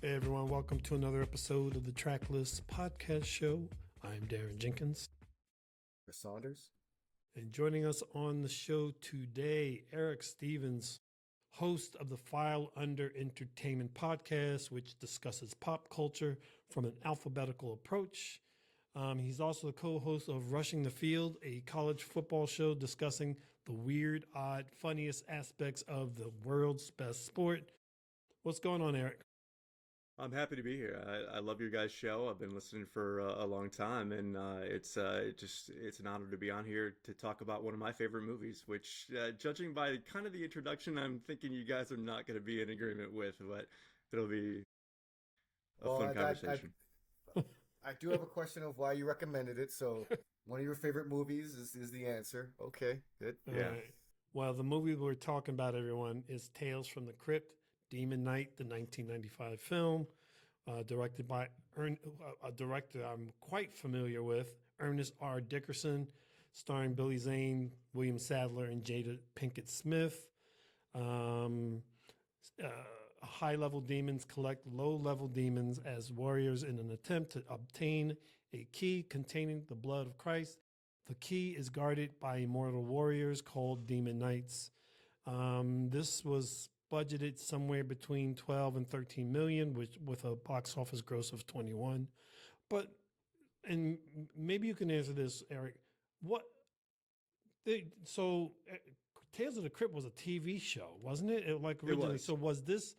Hey everyone, welcome to another episode of the Tracklist podcast show. I'm Daron Jenkins. Saunders. And joining us on the show today, Eric Stevens, host of the File Under Entertainment podcast, which discusses pop culture from an alphabetical approach. He's also the co-host of Rushing the Field, a college football show discussing the weird, odd, funniest aspects of the world's best sport. What's going on, Eric? I'm happy to be here. I love your guys' show. I've been listening for a long time, and it's an honor to be on here to talk about one of my favorite movies. Which, judging by kind of the introduction, I'm thinking you guys are not going to be in agreement with, but it'll be a fun conversation. I do have a question of why you recommended it. So, one of your favorite movies is the answer. Okay, good. All right. Well, the movie we're talking about, everyone, is Tales from the Crypt, Demon Knight, the 1995 film, directed by a director I'm quite familiar with, Ernest R. Dickerson, starring Billy Zane, William Sadler, and Jada Pinkett Smith. High-level demons collect low-level demons as warriors in an attempt to obtain a key containing the blood of Christ. The key is guarded by immortal warriors called Demon Knights. This was budgeted somewhere between 12 and 13 million, which with a box office gross of 21. But, and maybe you can answer this, Eric. Tales of the Crypt was a TV show, wasn't it? Like originally. It was. So was this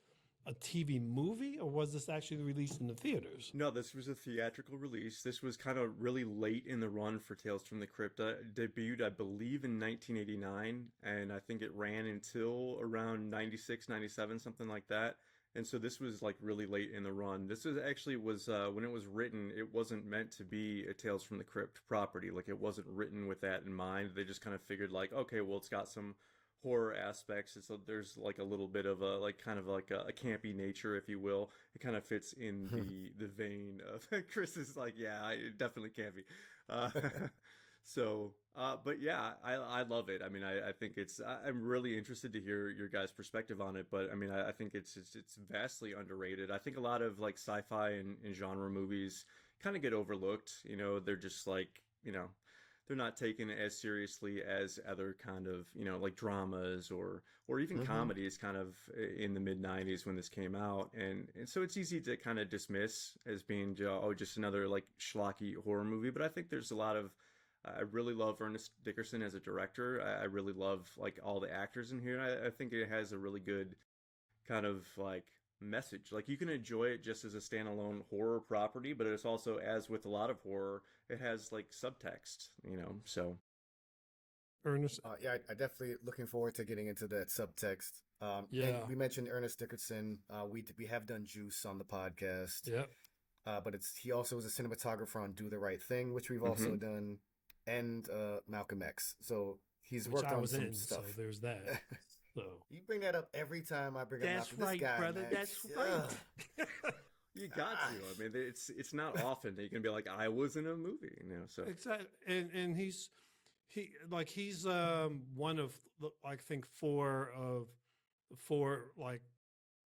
a TV movie, or was this actually released in the theaters? No, this was a theatrical release. This was kind of really late in the run for Tales from the Crypt. Debuted, I believe, in 1989, and I think it ran until around 96, 97, something like that. And so this was like really late in the run. This was actually when it was written, it wasn't meant to be a Tales from the Crypt property. Like, it wasn't written with that in mind. They just kind of figured like, okay, well, it's got some horror aspects, and so there's like a little bit of a kind of like a campy nature, if you will. It kind of fits in the vein of Chris is like, yeah, it definitely campy. But yeah, I love it. I mean, I think I'm really interested to hear your guys' perspective on it, but I mean, I think it's vastly underrated. I think a lot of like sci-fi and genre movies kind of get overlooked. You know, they're just like, you know, they're not taken as seriously as other kind of, you know, like dramas or even comedies kind of in the mid 90s when this came out. And so it's easy to kind of dismiss as being, just another like schlocky horror movie. But I think there's a lot of, I really love Ernest Dickerson as a director. I really love like all the actors in here. I think it has a really good kind of like message. Like, you can enjoy it just as a standalone horror property, but it's also, as with a lot of horror, it has like subtext, you know. So Ernest, I definitely looking forward to getting into that subtext. And we mentioned Ernest Dickerson. We have done Juice on the podcast. Yeah. But he also was a cinematographer on Do the Right Thing, which we've also done, and Malcolm X. So he's worked on some stuff. So there's that. So. You bring that up every time I bring up That's right, this guy, brother. man. That's right. You got to. I mean, it's not often that you can be like, I was in a movie, you know. So exactly, and he's one of, I think, four like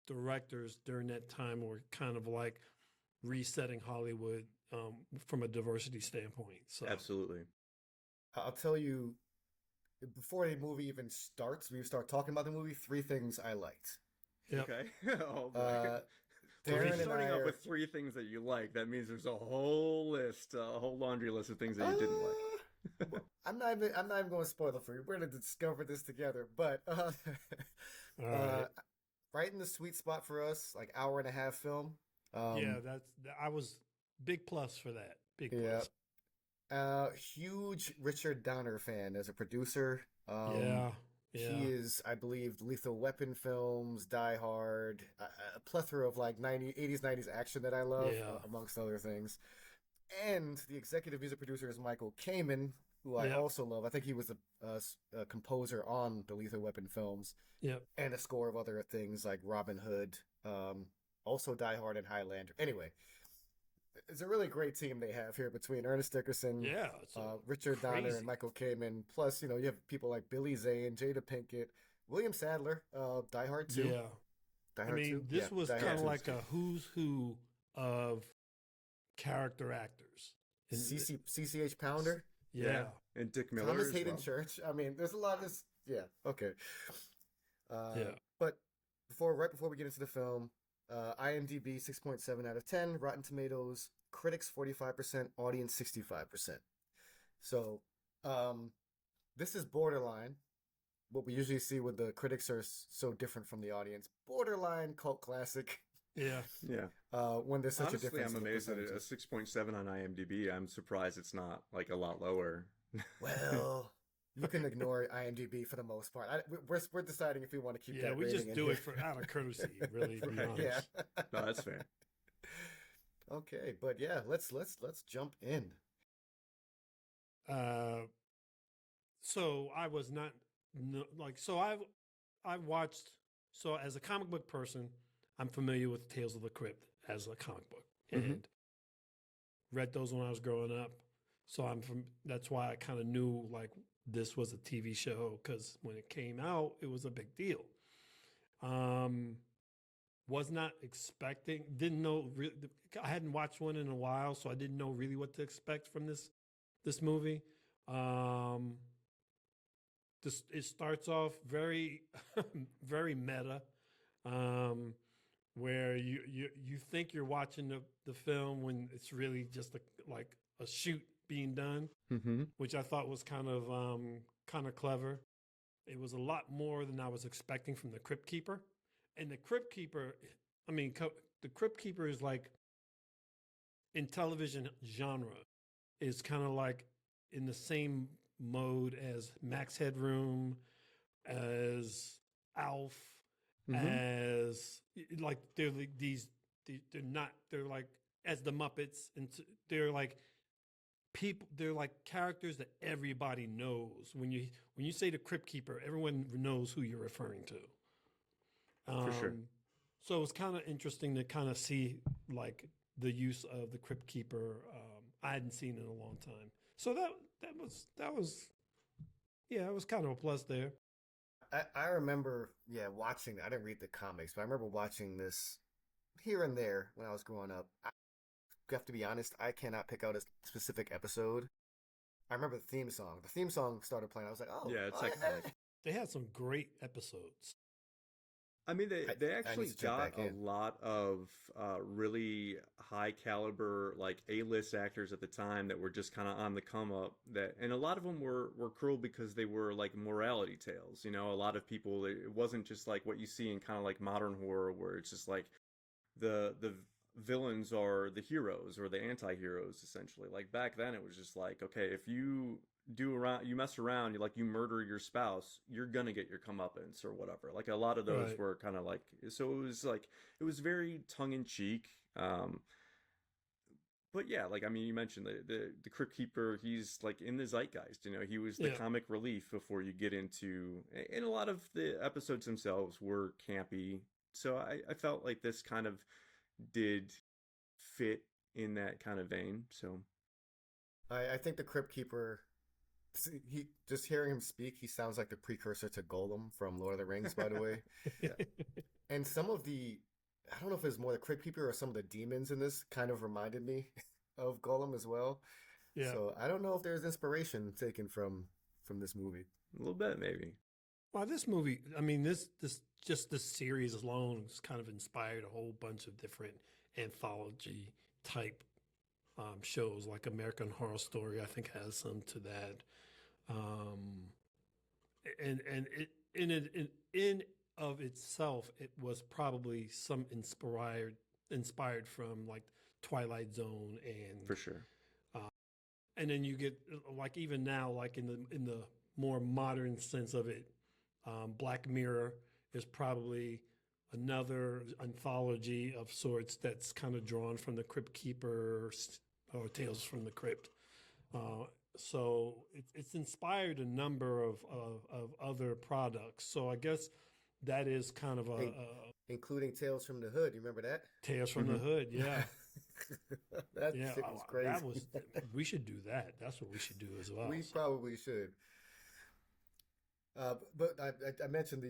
directors during that time were kind of like resetting Hollywood from a diversity standpoint. So absolutely. I'll tell you, before the movie even starts, we start talking about the movie, 3 things I liked. Yep. Okay. Oh, boy. Darren if you're starting off with 3 things that you like, that means there's a whole list, a whole laundry list of things that you didn't like. I'm not even going to spoil it for you. We're going to discover this together. But right in the sweet spot for us, like hour and a half film. I was big plus for that. Big plus. Huge Richard Donner fan as a producer. He is, I believe, Lethal Weapon films, Die Hard, a plethora of like 80s, 90s action that I love, amongst other things. And the executive music producer is Michael Kamen, who I also love. I think he was a composer on the Lethal Weapon films. Yep. And a score of other things like Robin Hood, also Die Hard and Highlander. Anyway, it's a really great team they have here between Ernest Dickerson, Richard Donner, and Michael Kamen. Plus, you have people like Billy Zane, Jada Pinkett, William Sadler, Die Hard 2. Die I Hard mean, 2? this Yeah, was Die Hard kind of 2 is like good. a who's who of character actors. And CCH Pounder? yeah, and Dick Miller Thomas as Hayden well. Church. I mean, there's a lot of this. Yeah, okay. yeah. But right before we get into the film, IMDb 6.7 out of 10, Rotten Tomatoes, critics 45%, audience 65%. So, this is borderline. What we usually see with the critics are so different from the audience. Borderline cult classic. Yeah. When there's such Honestly, a difference. I'm in the amazed at a percentages. 6.7 on IMDb. I'm surprised it's not like a lot lower. Well, you can ignore IMDb for the most part. We're deciding if we want to keep Yeah, that we rating just in do here. it for out of courtesy, really. To be Right, honest. yeah. No, that's fair. Okay, but yeah, let's jump in. So I was not like so I watched so as a comic book person, I'm familiar with Tales of the Crypt as a comic book and read those when I was growing up. So that's why I kind of knew like this was a TV show because when it came out, it was a big deal. Was not expecting, didn't know. I hadn't watched one in a while, so I didn't know really what to expect from this movie. It starts off very very meta, where you think you're watching the film when it's really just like a shoot being done, which I thought was kind of clever. It was a lot more than I was expecting from the Crypt Keeper. And the Crypt Keeper, I mean, the Crypt Keeper is like in television genre is kind of like in the same mode as Max Headroom, as Alf, as like they're like they're like as the Muppets, and they're like people. They're like characters that everybody knows. When you say the Crypt Keeper, everyone knows who you're referring to. For sure. So it's kind of interesting to kind of see like the use of the Crypt Keeper. I hadn't seen in a long time, so that was yeah, it was kind of a plus there. I remember watching. I didn't read the comics, but I remember watching this here and there when I was growing up. I have to be honest, I cannot pick out a specific episode. I remember the theme song. The theme song started playing. I was like, oh Yeah, it's iconic. They had some great episodes. I mean, they actually got a in. lot of really high caliber, like A-list actors at the time that were just kind of on the come up. And a lot of them were cruel because they were like morality tales. You know, a lot of people, it wasn't just like what you see in kind of like modern horror, where it's just like the villains are the heroes or the anti-heroes essentially. Like back then, it was just like, okay, if you mess around, you murder your spouse, you're gonna get your comeuppance or whatever. Like a lot of those were kind of like, so it was very tongue-in-cheek. But yeah, like I mean, you mentioned the Crypt Keeper. He's like in the zeitgeist. You know, he was the comic relief before you get into. And a lot of the episodes themselves were campy. So I felt like this kind of did fit in that kind of vein. So I think the Crypt Keeper. He just hearing him speak, he sounds like the precursor to Gollum from Lord of the Rings, by the way. Yeah. And some of I don't know if it's more the Crypt Keeper or some of the demons in this kind of reminded me of Gollum as well. Yeah. So I don't know if there's inspiration taken from this movie. A little bit, maybe. Well, this movie, I mean, this series alone has kind of inspired a whole bunch of different anthology type shows, like American Horror Story. I think has some to that, and it in of itself, it was probably some inspired from like Twilight Zone and For sure. And then you get like even now, like in the more modern sense of it, Black Mirror is probably another anthology of sorts that's kind of drawn from the Crypt Keeper or Tales from the Crypt. So it's inspired a number of other products. So I guess that is kind of including Tales from the Hood. You remember that? Tales from the Hood, yeah. That shit was crazy. We should do that. That's what we should do as well. We probably should. But I mentioned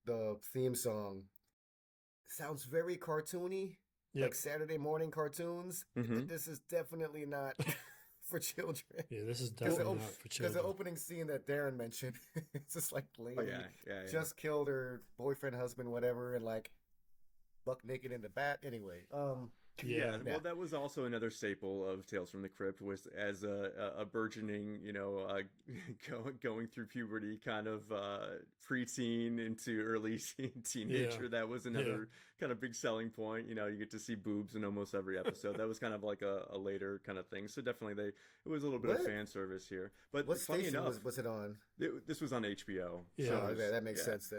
the theme song. sounds very cartoony, like Saturday morning cartoons. This is definitely not for children. Yeah, this is definitely not for children. Because the opening scene that Daron mentioned, it's just like lady just killed her boyfriend, husband, whatever, and like buck naked in the bat. Anyway, yeah, well, that was also another staple of Tales from the Crypt, was as a burgeoning, going through puberty, kind of preteen into early teenager. That was another kind of big selling point. You get to see boobs in almost every episode. That was kind of like a later kind of thing. So definitely it was a little bit of fan service here. But what funny station enough, was it on? This was on HBO. Yeah, so that makes sense.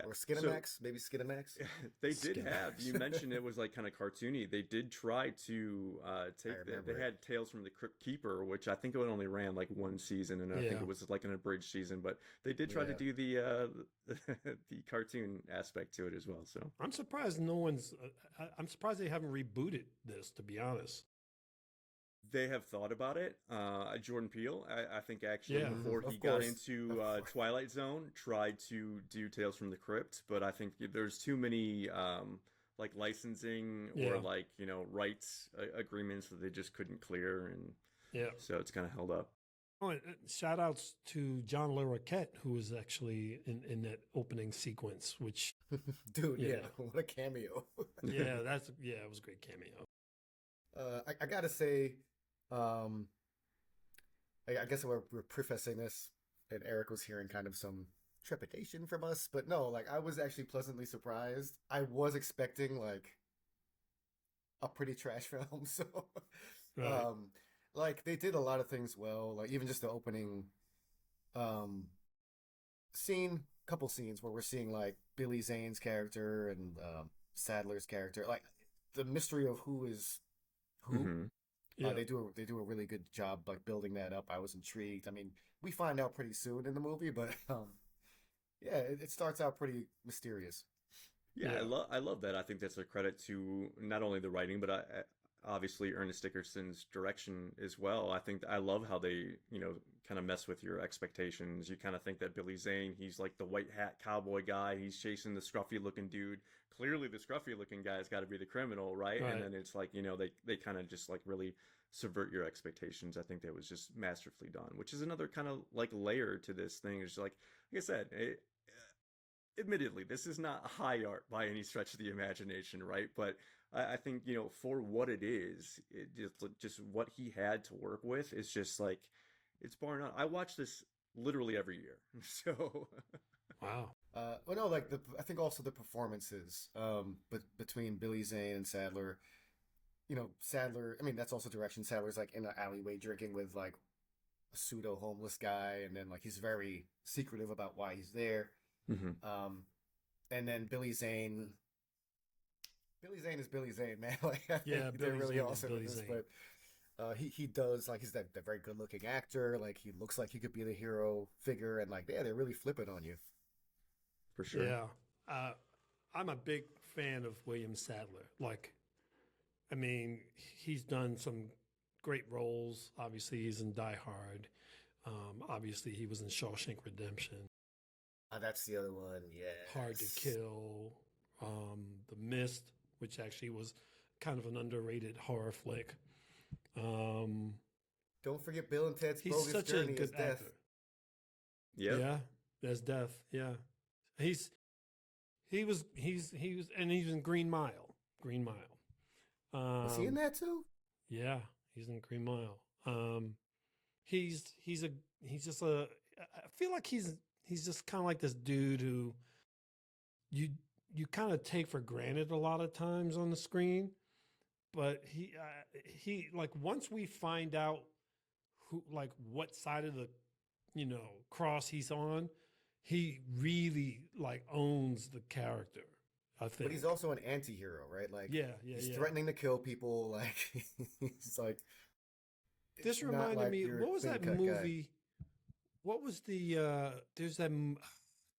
Or Skinamax, maybe Skinamax. They did have. You mentioned it was like kind of cartoony. They did try to take. They had Tales from the Crypt Keeper, which I think it only ran like one season, and I think it was like an abridged season. But they did try to do the the cartoon aspect to it as well. So I'm surprised no one's. I'm surprised they haven't rebooted this. To be honest. They have thought about it. Jordan Peele, I think, actually, before he got into Twilight Zone, tried to do Tales from the Crypt, but I think there's too many like licensing or like rights agreements that they just couldn't clear, and so it's kind of held up. Oh, and shout outs to John LaRoquette, who was actually in that opening sequence, which dude, what a cameo. it was a great cameo. I gotta say, I guess we're prefacing this, and Eric was hearing kind of some trepidation from us, but no, like I was actually pleasantly surprised. I was expecting like a pretty trash film, so like they did a lot of things well, like even just the opening couple scenes where we're seeing like Billy Zane's character and Sadler's character, like the mystery of who is who. Mm-hmm. They do a really good job like building that up. I was intrigued. I mean, we find out pretty soon in the movie, but it starts out pretty mysterious. I love that. I think that's a credit to not only the writing, but obviously Ernest Dickerson's direction as well. I think I love how they kind of mess with your expectations. You kind of think that Billy Zane, he's like the white hat cowboy guy. He's chasing the scruffy looking dude. Clearly the scruffy looking guy's got to be the criminal, right? And then it's like, they kind of just like really subvert your expectations. I think that was just masterfully done, which is another kind of like layer to this thing. It's like I said, admittedly, this is not high art by any stretch of the imagination, right? But I think, for what it is, just what he had to work with is just like, it's bar none. I watch this literally every year. So wow. Well, no, like I think also the performances, but between Billy Zane and Sadler, Sadler. I mean, that's also direction. Sadler's like in an alleyway drinking with like a pseudo homeless guy, and then like he's very secretive about why he's there. Mm-hmm. And then Billy Zane. Billy Zane is Billy Zane, man. Like, they're really Zane awesome in this, but he does, like, he's that very good looking actor. Like, he looks like he could be the hero figure, and like, they really flip it on you. For sure. Yeah, I'm a big fan of William Sadler. Like, I mean, he's done some great roles. Obviously, he's in Die Hard. Obviously, he was in Shawshank Redemption. That's the other one. Yeah. Hard to Kill. The Mist, which actually was kind of an underrated horror flick. Don't forget Bill and Ted's Bogus such Journey a good as Death. actor. Yep. Yeah, as Death. Yeah, he was in Green Mile. Green Mile. Was he in that too? Yeah, he's in Green Mile. He's just a. I feel like he's just kind of like this dude who you kind of take for granted a lot of times on the screen, but he like once we find out who, like what side of the cross he's on, he really like owns the character. I think. But he's also an anti-hero, right? Like he's yeah. threatening to kill people. Like he's like. This reminded like me. What was that movie? Guy. What was the? There's that.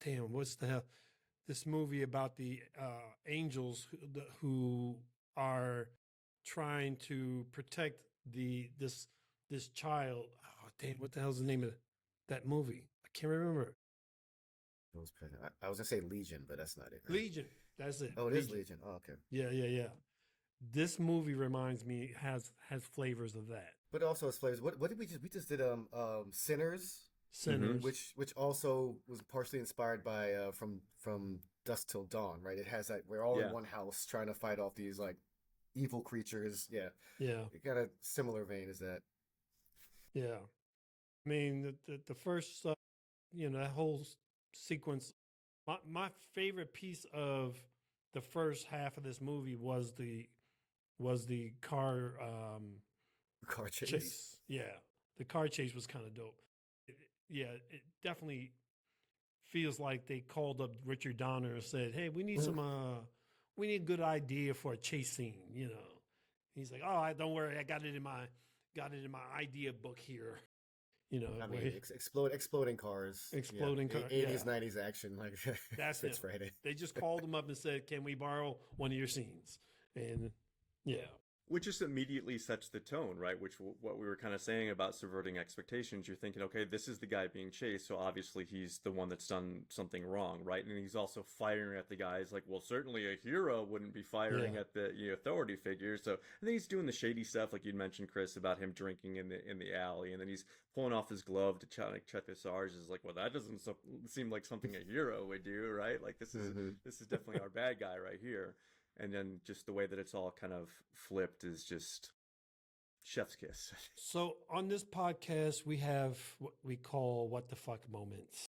Damn. What's the hell? This movie about the angels who are trying to protect this child. Oh, damn! What the hell's the name of that movie? I can't remember. Those present. I was gonna say Legion, but that's not it. Right? Legion. That's it. Oh, it is Legion. Oh, okay. Yeah. This movie reminds me has flavors of that. But also its flavors. What did we just? We just did Sinners. Sinners, which also was partially inspired by from Dusk Till Dawn, right? It has that we're all in one house trying to fight off these like evil creatures. Yeah. It got a similar vein as that. Yeah. I mean, the first, that whole sequence. My favorite piece of the first half of this movie was the car chase. Yeah, the car chase was kind of dope. It definitely feels like they called up Richard Donner and said, "Hey, we need we need a good idea for a chase scene." He's like, "Oh, don't worry, I got it in my idea book here." I mean, exploding cars, exploding cars, 80s, 90s action, like that's it. Right. They just called him up and said, "Can we borrow one of your scenes?" And which just immediately sets the tone, right? Which what we were kind of saying about subverting expectations. You're thinking, okay, this is the guy being chased, so obviously he's the one that's done something wrong, right? And he's also firing at the guys. Like, well, certainly a hero wouldn't be firing at the authority figures. So, and then he's doing the shady stuff, like you'd mentioned, Chris, about him drinking in the alley, and then he's pulling off his glove to try to check the SARS. Is like, well, that doesn't seem like something a hero would do, right? Like this is definitely our bad guy right here. And then just the way that it's all kind of flipped is just chef's kiss. So on this podcast, we have what we call "What the fuck" moments.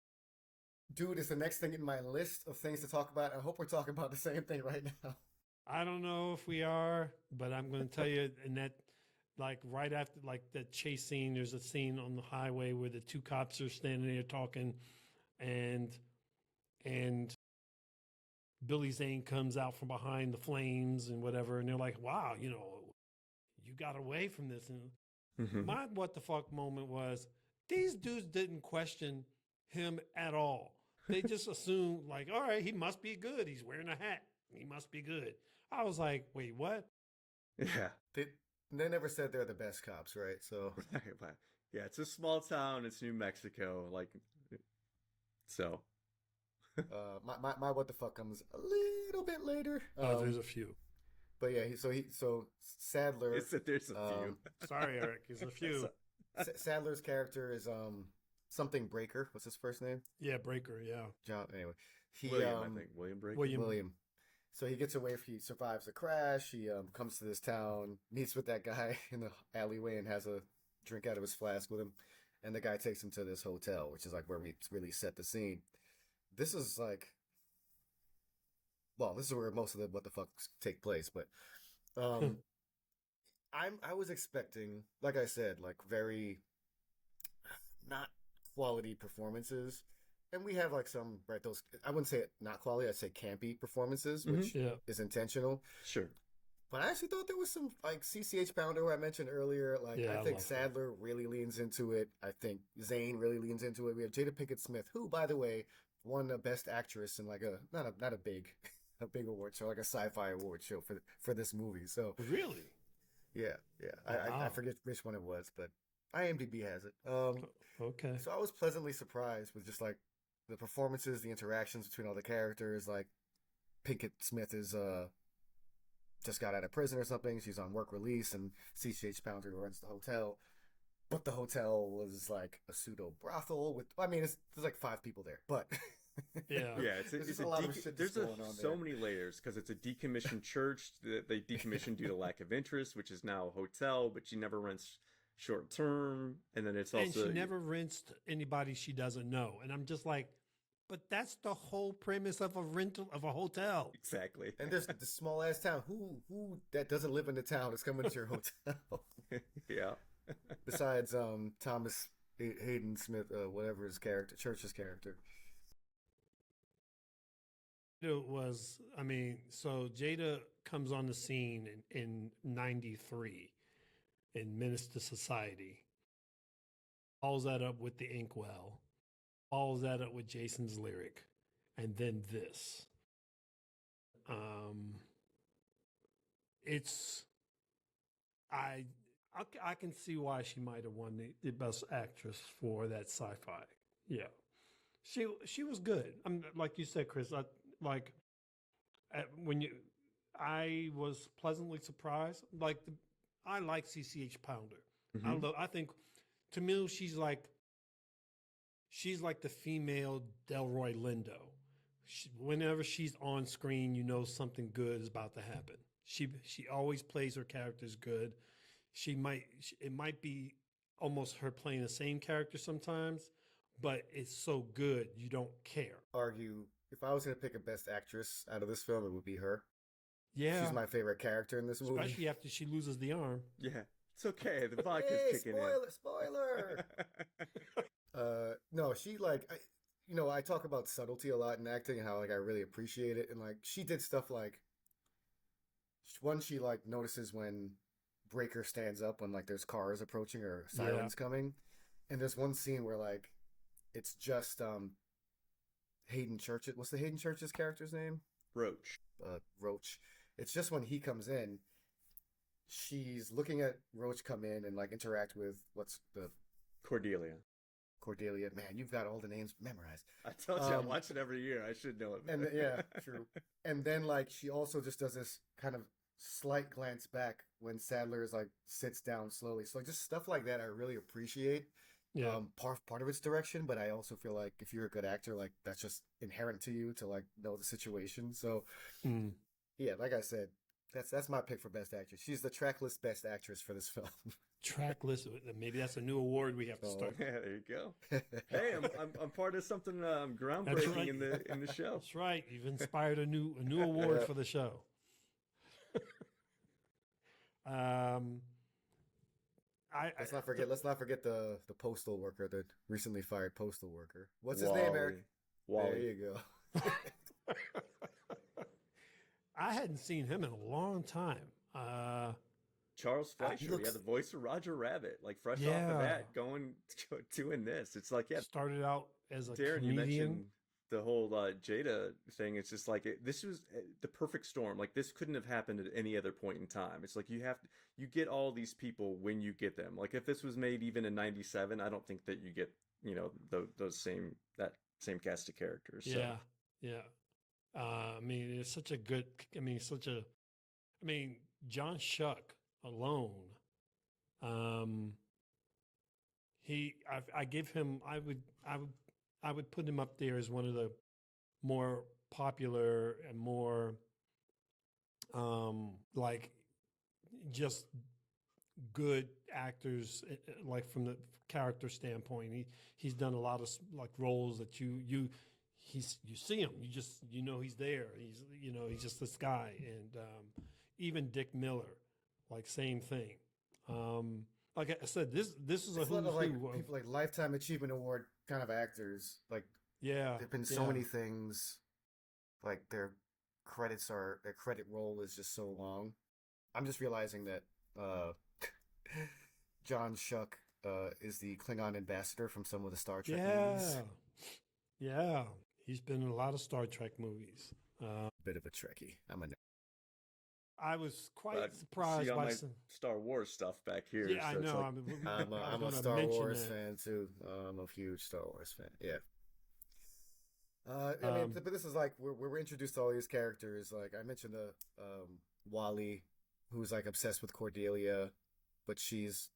Dude, it's the next thing in my list of things to talk about. I hope we're talking about the same thing right now. I don't know if we are, but I'm going to tell you, in that, like right after like the chase scene, there's a scene on the highway where the two cops are standing there talking, and Billy Zane comes out from behind the flames and whatever, and they're like, "Wow, you got away from this." And my what the fuck moment was, these dudes didn't question him at all. They just assumed, like, all right, he must be good. He's wearing a hat. He must be good. I was like, wait, what? Yeah. They never said they're the best cops, right? So yeah, it's a small town. It's New Mexico, like so. My what the fuck comes a little bit later. There's a few, but yeah, so Sadler. There's a few. Sorry, Eric. There's a few. Sadler's character is something Breaker. What's his first name? Yeah, Breaker. Yeah. John. Anyway, William, I think William Breaker. William. So he survives the crash. He comes to this town, meets with that guy in the alleyway, and has a drink out of his flask with him. And the guy takes him to this hotel, which is like where we really set the scene. This is like, well, this is where most of the what the fucks take place. But I was expecting, like I said, like very not quality performances. And we have like some, right, those, I wouldn't say not quality, I'd say campy performances, which is intentional. Sure. But I actually thought there was some, like, CCH Pounder, who I mentioned earlier. Like, I think Sadler really leans into it. I think Zane really leans into it. We have Jada Pinkett Smith, who, by the way, won the Best Actress in like not a big award show, like a sci-fi award show for this movie. So really, yeah. I forget which one it was, but IMDb has it. Okay. So I was pleasantly surprised with just like the performances, the interactions between all the characters. Like Pinkett Smith is just got out of prison or something. She's on work release, and CCH Pounder runs the hotel. But the hotel was like a pseudo brothel with, I mean, there's like 5 people there, but it's a lot of shit there's going on so many layers, because it's a decommissioned church that they decommissioned due to lack of interest, which is now a hotel, but she never rents short term. And then it's also, and she never rents anybody she doesn't know. And I'm just like, but that's the whole premise of a rental of a hotel. Exactly. And there's the small ass town. Who that doesn't live in the town is coming to your hotel? Yeah. Besides Thomas Hayden Smith, whatever his character, Church's character. It was, I mean, so Jada comes on the scene in 93 in Menace to Society. Follows that up with The Inkwell. Follows that up with Jason's Lyric. And then this. I can see why she might have won the Best Actress for that sci-fi. Yeah. She was good. Like you said, Chris. Like when you, I was pleasantly surprised. I like CCH Pounder. Mm-hmm. I think to me she's like the female Delroy Lindo. Whenever she's on screen, you know something good is about to happen. She always plays her characters good. It might be almost her playing the same character sometimes, but it's so good you don't care. Argue if I was going to pick a best actress out of this film, it would be her. Yeah, she's my favorite character in this movie. Especially after she loses the arm. Yeah, it's okay. The vodka's kicking spoiler. No, she I talk about subtlety a lot in acting and how I really appreciate it. And she did stuff like she notices when Breaker stands up when there's cars approaching or sirens coming. And there's one scene where it's just Hayden Church. What's the Hayden Church's character's name? Roach. Roach. It's just when he comes in, she's looking at Roach come in and interact with what's the Cordelia. Man, you've got all the names memorized. I told you I watch it every year. I should know it. And yeah, true. And then she also just does this kind of slight glance back when Sadler is sits down slowly. So just stuff like that I really appreciate. Yeah. Part of its direction, but I also feel like if you're a good actor, that's just inherent to you to know the situation. So yeah, like I said, that's my pick for best actress. She's the Tracklist best actress for this film. Tracklist, maybe that's a new award we have to start. Yeah, there you go. Hey, I'm part of something groundbreaking right. in the show. That's right. You've inspired a new award for the show. Let's not forget the postal worker, the recently fired postal worker. What's his Wally. name, Eric? Wally. There you go. I hadn't seen him in a long time. Charles Fleischer, the voice of Roger Rabbit, fresh off the bat, doing this. It's started out as a Daron, comedian. you mentioned the whole Jada thing. It's just this was the perfect storm. This couldn't have happened at any other point in time. It's you get all these people when you get them. If this was made even in '97, I don't think that you get that same cast of characters. So. Yeah. It's such a good. John Shuck alone. I give him. I would put him up there as one of the more popular and more just good actors, from the character standpoint. He's done a lot of roles that you see him, he's there. He's just this guy. And even Dick Miller, same thing. Like I said, this is a who's who. People Lifetime Achievement Award kind of actors. There've been so many things. Their credit roll is just so long. I'm just realizing that John Shuck is the Klingon ambassador from some of the Star Trek movies. Yeah. He's been in a lot of Star Trek movies. Bit of a Trekkie. I was quite surprised by some Star Wars stuff back here. Yeah, so I know. I'm a Star Wars fan too. I'm a huge Star Wars fan. Yeah. But this is we're introduced to all these characters. I mentioned Wally, who's obsessed with Cordelia, but she's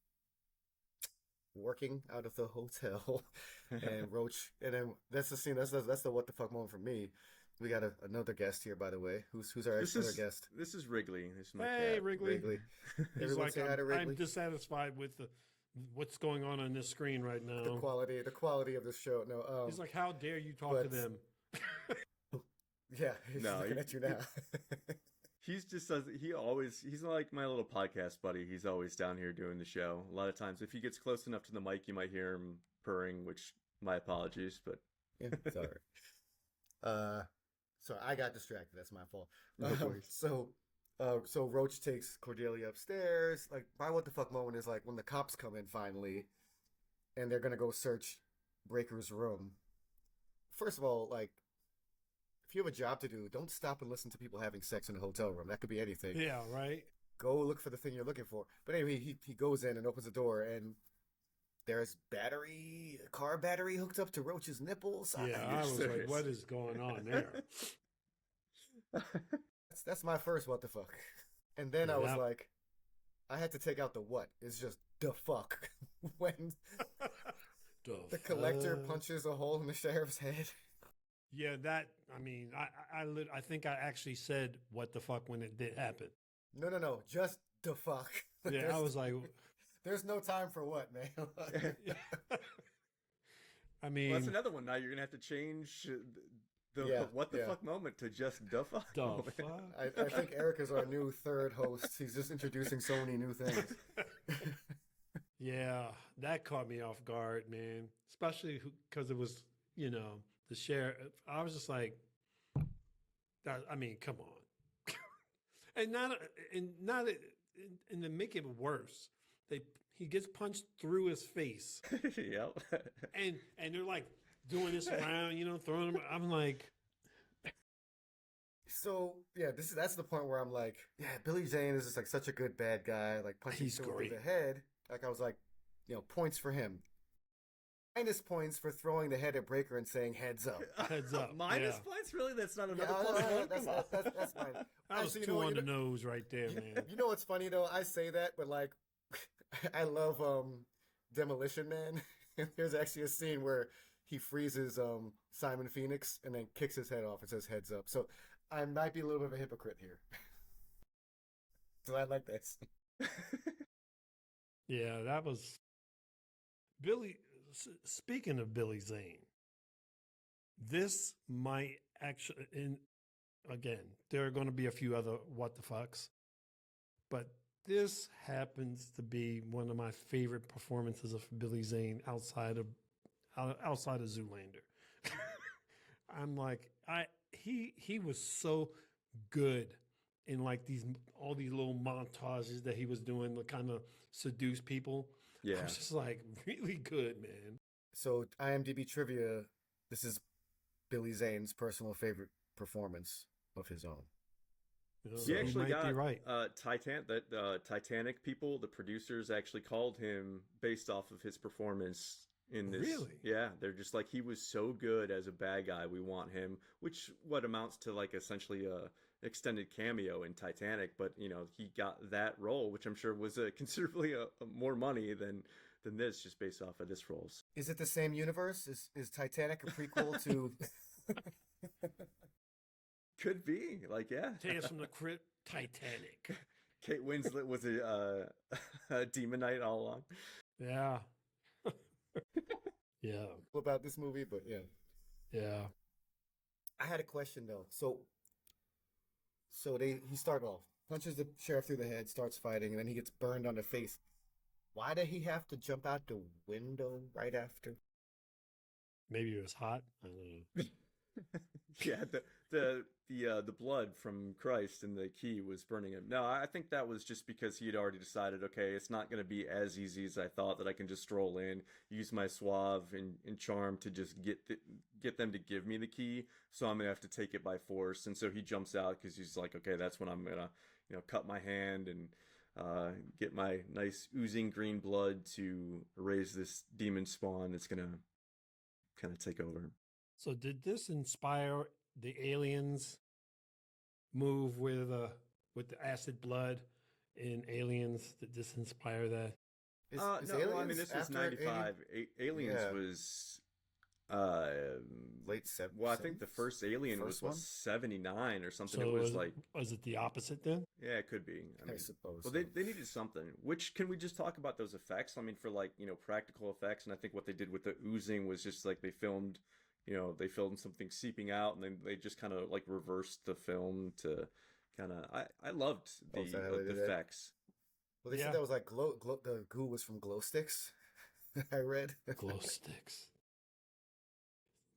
working out of the hotel, and Roach, and then that's the scene. That's the what the fuck moment for me. We got another guest here, by the way. Who's our other guest? This is Wrigley. This is my cat. Wrigley. Everyone say hi to Wrigley. I'm dissatisfied with what's going on this screen right now. The quality of this show. No, he's how dare you talk to them? Yeah, he's looking at you now. He's like my little podcast buddy. He's always down here doing the show. A lot of times, if he gets close enough to the mic, you might hear him purring, which my apologies, but yeah, it's all right. So I got distracted. That's my fault. So Roach takes Cordelia upstairs. My what the fuck moment is when the cops come in finally, and they're gonna go search Breaker's room. First of all, if you have a job to do, don't stop and listen to people having sex in a hotel room. That could be anything. Yeah, right. Go look for the thing you're looking for. But anyway, he goes in and opens the door, and there's car battery hooked up to Roach's nipples. Yeah, I was like, what is going on there? That's my first what the fuck. And then I was like, I had to take out the what. It's just the fuck. When the collector punches a hole in the sheriff's head. Yeah, I think I actually said what the fuck when it did happen. No, just the fuck. Yeah, I was like, there's no time for what, man. I mean, well, that's another one. Now you're gonna have to change the what the fuck moment to just the fuck. I think Eric is our new third host. He's just introducing so many new things. Yeah, that caught me off guard, man. Especially because it was, the sheriff. I was just like, I mean, come on. and to make it worse, he gets punched through his face. Yep. and they're like doing this around, throwing him. I'm like, so yeah, that's the point where I'm like, yeah, Billy Zane is just like such a good bad guy, like punching someone through the head. Like I was like, points for him. Minus points for throwing the head at Breaker and saying heads up. Heads up. Minus points? Really? That's not another plus one? That's fine. That was two on the nose right there, man. You know what's funny though? I say that, but like, I love Demolition Man. There's actually a scene where he freezes Simon Phoenix and then kicks his head off and says heads up. So I might be a little bit of a hypocrite here. So I like this. Yeah, that was Billy. Speaking of Billy Zane, this might actually, again, there are going to be a few other what the fucks, but this happens to be one of my favorite performances of Billy Zane outside of Zoolander. I'm like, he was so good in like all these little montages that he was doing to kind of seduce people. Yeah, I was just like really good, man. So IMDb trivia, this is Billy Zane's personal favorite performance of his own. He actually got Titanic people, the producers actually called him based off of his performance in this. Really? Yeah, they're just like, he was so good as a bad guy, we want him, which what amounts to like essentially a extended cameo in Titanic, but he got that role, which I'm sure was considerably more money than this, just based off of this roles. Is it the same universe? Is Titanic a prequel to? Could be, like, yeah. Tales from the Crypt, Titanic. Kate Winslet was a demonite all along. Yeah. Yeah. About this movie, but yeah. Yeah. I had a question though. So he start off, punches the sheriff through the head, starts fighting, and then he gets burned on the face. Why did he have to jump out the window right after? Maybe it was hot. I don't know. Yeah, the blood from Christ and the key was burning him. No, I think that was just because he had already decided, okay, it's not going to be as easy as I thought, that I can just stroll in, use my suave and charm to just get them to give me the key. So I'm going to have to take it by force. And so he jumps out because he's like, okay, that's when I'm going to, cut my hand and get my nice oozing green blood to raise this demon spawn that's going to kind of take over. So did this inspire the aliens move with the acid blood in Aliens? Did this inspire that? No, I mean, this was 95. Aliens was late 70s. Well, I think the first Alien was 79 or something. So it was like, was it the opposite then? Yeah, it could be. I suppose. Well, they needed something. Which, can we just talk about those effects? I mean, for like, practical effects, and I think what they did with the oozing was just like they filmed something seeping out, and then they just kind of like reversed the film to kind of. I loved the effects. Well, they said that was like the goo was from glow sticks. I read glow sticks.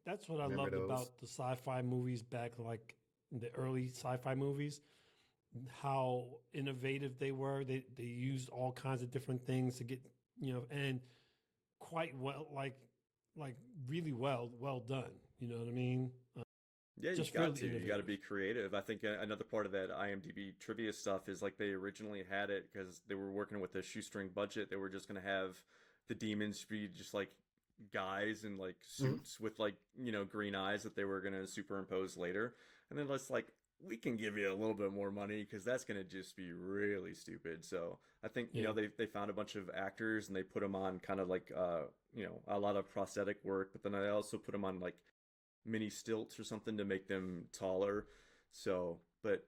That's what I loved about the sci-fi movies back, like the early sci-fi movies. How innovative they were. They used all kinds of different things to get and quite well, like really well done. You know what I mean? Yeah, you got to be creative. I think another part of that IMDb trivia stuff is like they originally had it because they were working with a shoestring budget. They were just going to have the demons be just like guys in like suits with like, you know, green eyes that they were going to superimpose later. And then let's like, we can give you a little bit more money because that's going to just be really stupid. So I think, you know, they found a bunch of actors and they put them on kind of like, you know, a lot of prosthetic work, but then I also put them on like mini stilts or something to make them taller. So, but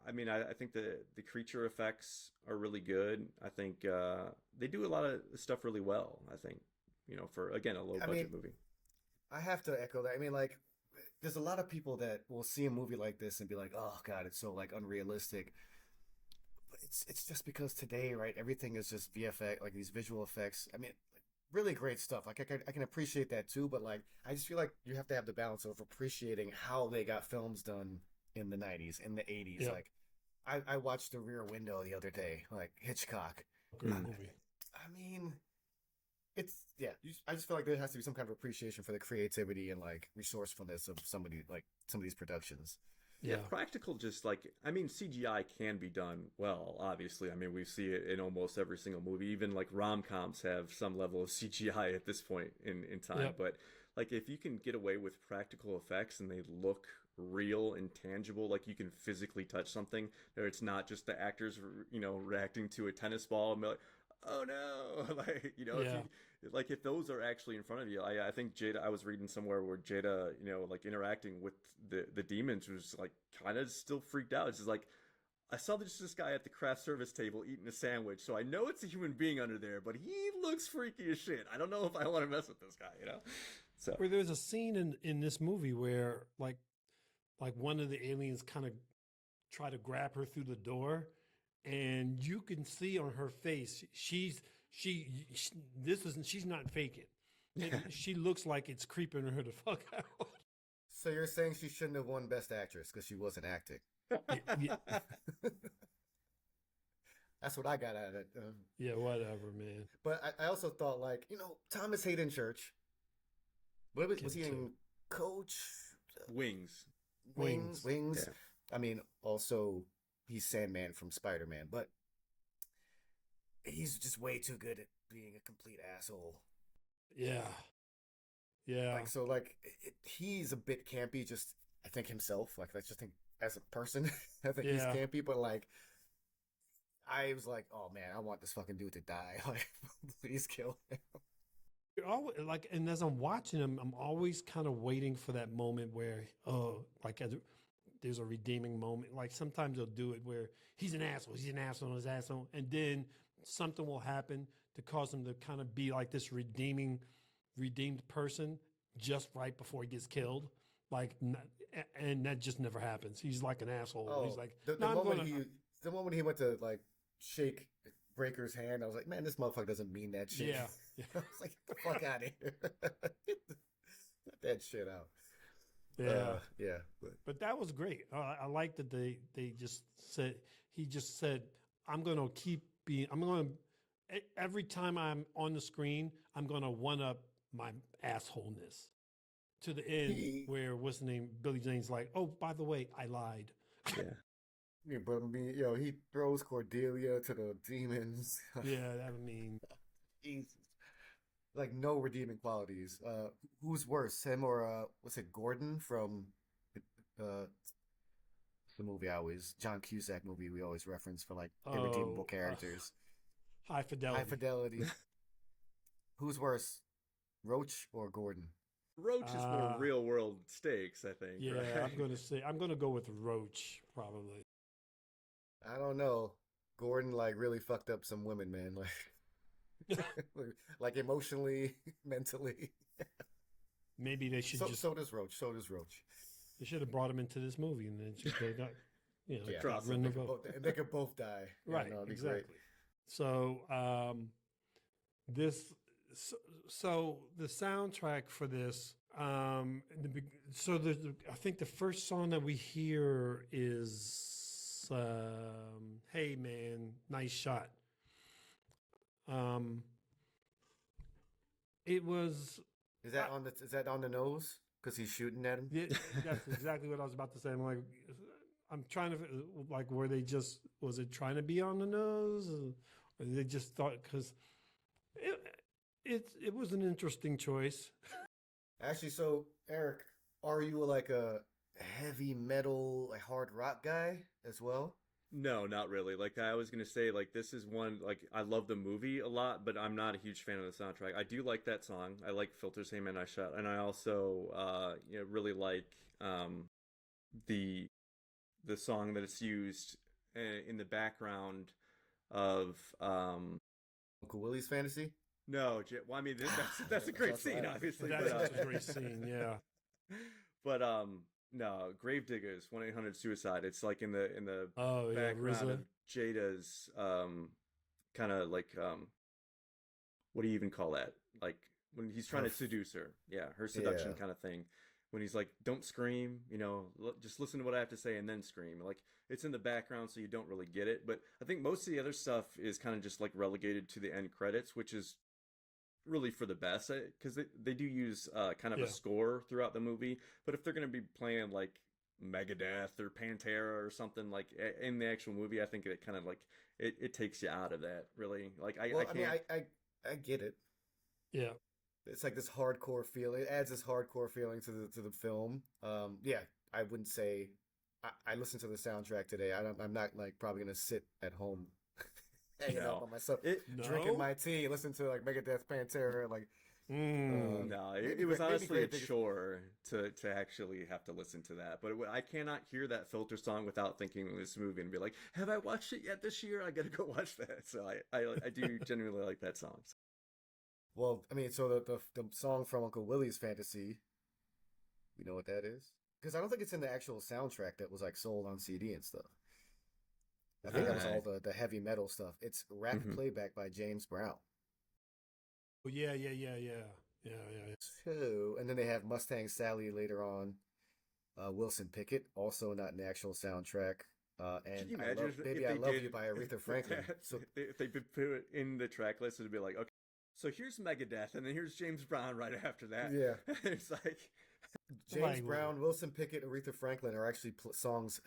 I mean, I think the creature effects are really good. I think they do a lot of stuff really well. I think, you know, for again a low budget movie. I have to echo that. I mean, like, there's a lot of people that will see a movie like this and be like, "Oh God, it's so like unrealistic." But it's just because today, right? Everything is just VFX, like these visual effects. I mean, really great stuff. Like I can appreciate that too, but like I just feel like you have to have the balance of appreciating how they got films done in the 90s, in the 80s. Yep. Like I watched The Rear Window the other day, like Hitchcock. Great movie. I mean, I just feel like there has to be some kind of appreciation for the creativity and like resourcefulness of some of these productions. Yeah, practical, just like, I mean, CGI can be done well, obviously. I mean, we see it in almost every single movie. Even like rom-coms have some level of CGI at this point in time. Yep. But like, if you can get away with practical effects and they look real and tangible, like you can physically touch something, or it's not just the actors, you know, reacting to a tennis ball and be like, oh no, like, you know, if those are actually in front of you, I think Jada, I was reading somewhere where Jada, you know, like interacting with the demons was like kind of still freaked out. It's just like, I saw this guy at the craft service table eating a sandwich, so I know it's a human being under there, but he looks freaky as shit. I don't know if I want to mess with this guy, you know? So where there's a scene in this movie where like one of the aliens kind of try to grab her through the door, and you can see on her face she's not faking. She looks like it's creeping her the fuck out. So you're saying she shouldn't have won Best Actress because she wasn't acting? Yeah. That's what I got out of it. Yeah, whatever, man. But I also thought, like, you know, Thomas Hayden Church. What was he in? Coach? Wings. Yeah. I mean, also, he's Sandman from Spider-Man, but he's just way too good at being a complete asshole. Yeah. Like, so, like, he's a bit campy, just, I think, himself. Like, I just think, as a person, I think he's campy, but, like, I was like, oh, man, I want this fucking dude to die. Like, please kill him. You're always, like, and as I'm watching him, I'm always kind of waiting for that moment where, there's a redeeming moment. Like, sometimes they'll do it where he's an asshole, and then something will happen to cause him to kind of be like this redeemed person just right before he gets killed. Like, and that just never happens. He's like an asshole. Oh, He's like, the moment he went to like shake Breaker's hand, I was like, man, this motherfucker doesn't mean that shit. Yeah. I was like, get the fuck out of here. Get that shit out. Yeah. But that was great. I like that he just said, I'm going to every time I'm on the screen, I'm going to one up my assholeness to the end where, what's the name? Billy Zane's like, oh, by the way, I lied. Yeah. Yeah, but I mean, he throws Cordelia to the demons. Yeah, I mean, Jesus. Like, no redeeming qualities. Who's worse, him or what's it, Gordon from the movie John Cusack movie we always reference for like irredeemable characters. High Fidelity. Who's worse, Roach or Gordon? Roach is more real world stakes, I think. Yeah, right? I'm gonna go with Roach probably. I don't know. Gordon like really fucked up some women, man. Like, like emotionally, mentally. Maybe they should So does Roach. They should have brought him into this movie, and then they got, got rid of them. They could both die. Right. Yeah, no, exactly. Great. So so the soundtrack for this, I think the first song that we hear is "Hey Man, Nice Shot." It was. Is that on the nose? Because he's shooting at him. Yeah, that's exactly what I was about to say. I'm trying to like, was it trying to be on the nose, or they just thought because it was an interesting choice. Actually, so Eric, are you like a heavy metal, like hard rock guy as well? No, not really. Like I was gonna say, like this is one like I love the movie a lot, but I'm not a huge fan of the soundtrack. I do like that song. I like Filter Same and I Shot, and I also really like the the song that it's used in the background of Uncle Willie's Fantasy? no, well, I mean that's a great scene, obviously. That's a great scene, yeah. But no, Gravediggers, 1-800-Suicide. It's like in the background RZA. of Jada's kind of like what do you even call that? Like when he's trying to seduce her. Yeah, her seduction kind of thing. When he's like, "Don't scream," just listen to what I have to say and then scream. Like it's in the background, so you don't really get it. But I think most of the other stuff is kind of just like relegated to the end credits, which is really for the best because they do use kind of a score throughout the movie. But if they're going to be playing like Megadeth or Pantera or something like in the actual movie, I think it kind of like it takes you out of that really. Like I can't. mean, I get it. Yeah. It's like this hardcore feeling. It adds this hardcore feeling to the film. Yeah, I wouldn't say I listened to the soundtrack today. I'm not like probably gonna sit at home hanging out by myself, drinking my tea, listen to like Megadeth, Pantera, like. No, it was honestly a chore to actually have to listen to that. But I cannot hear that Filter song without thinking of this movie and be like, "Have I watched it yet this year? I got to go watch that." So I do genuinely like that song. Well, I mean, so the song from Uncle Willie's Fantasy, you know what that is? Because I don't think it's in the actual soundtrack that was like sold on CD and stuff. I think that was all the heavy metal stuff. It's rap playback by James Brown. Oh yeah. Two, and then they have Mustang Sally later on. Wilson Pickett, also not in the actual soundtrack. And Baby I Love You by Aretha Franklin. So if they put it in the track list, it'd be like, okay, so here's Megadeth, and then here's James Brown right after that. Yeah, it's like James Brown, Wilson Pickett, Aretha Franklin are actually songs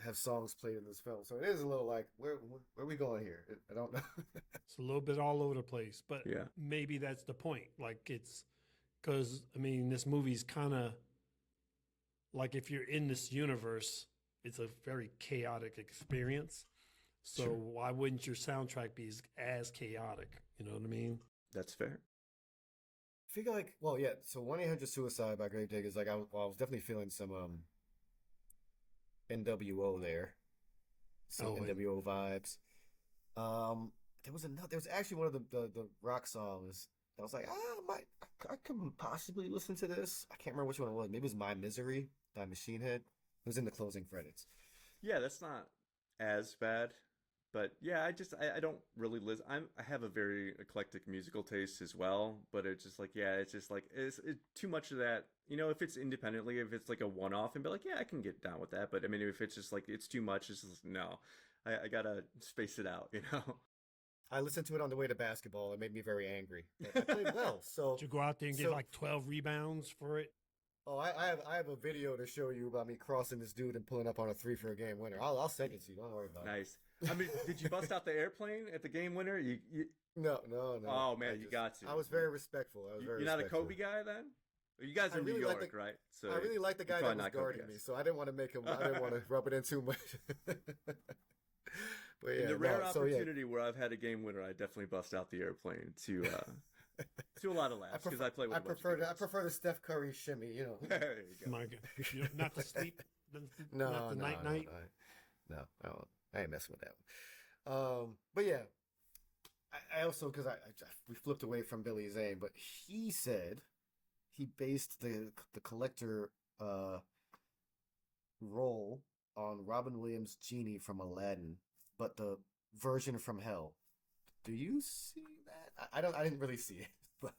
played in this film. So it is a little like where are we going here? I don't know. It's a little bit all over the place, but maybe that's the point. Like it's because I mean this movie's kind of like if you're in this universe, it's a very chaotic experience. So why wouldn't your soundtrack be as chaotic? You know what I mean? That's fair. I figure like, well, yeah. So 1-800-Suicide by Gravediggers, like I was definitely feeling some NWO there, some NWO vibes. There was actually one of the rock songs that was like, I could possibly listen to this. I can't remember which one it was. Maybe it was My Misery by Machine Head. It was in the closing credits. Yeah, that's not as bad. But yeah, I don't really listen. I have a very eclectic musical taste as well, but it's just like it's too much of that. If it's independently, if it's like a one-off, and be like, I can get down with that. But I mean, if it's just like it's too much, it's just no. I gotta space it out. I listened to it on the way to basketball. It made me very angry. I played well, so did you go out there and get like 12 rebounds for it? Oh, I have a video to show you about me crossing this dude and pulling up on a 3 for a game winner. I'll send it to you. Don't worry about it. Nice. I mean, did you bust out the airplane at the game winner? No. Oh man, you got to. I was very respectful. You're not a Kobe guy then? You guys are in New York, right? So I really like the guy that was guarding me, so I didn't want to make him. I didn't want to rub it in too much. But in the rare opportunity where I've had a game winner, I definitely bust out the airplane to a lot of laughs because I play with. I prefer the Steph Curry shimmy. There you go. My God. Not the sleep. No, the night. No, I ain't messing with that one. But yeah, I also because we flipped away from Billy Zane, but he said he based the collector role on Robin Williams' Genie from Aladdin, but the version from Hell. Do you see that? I didn't really see it, but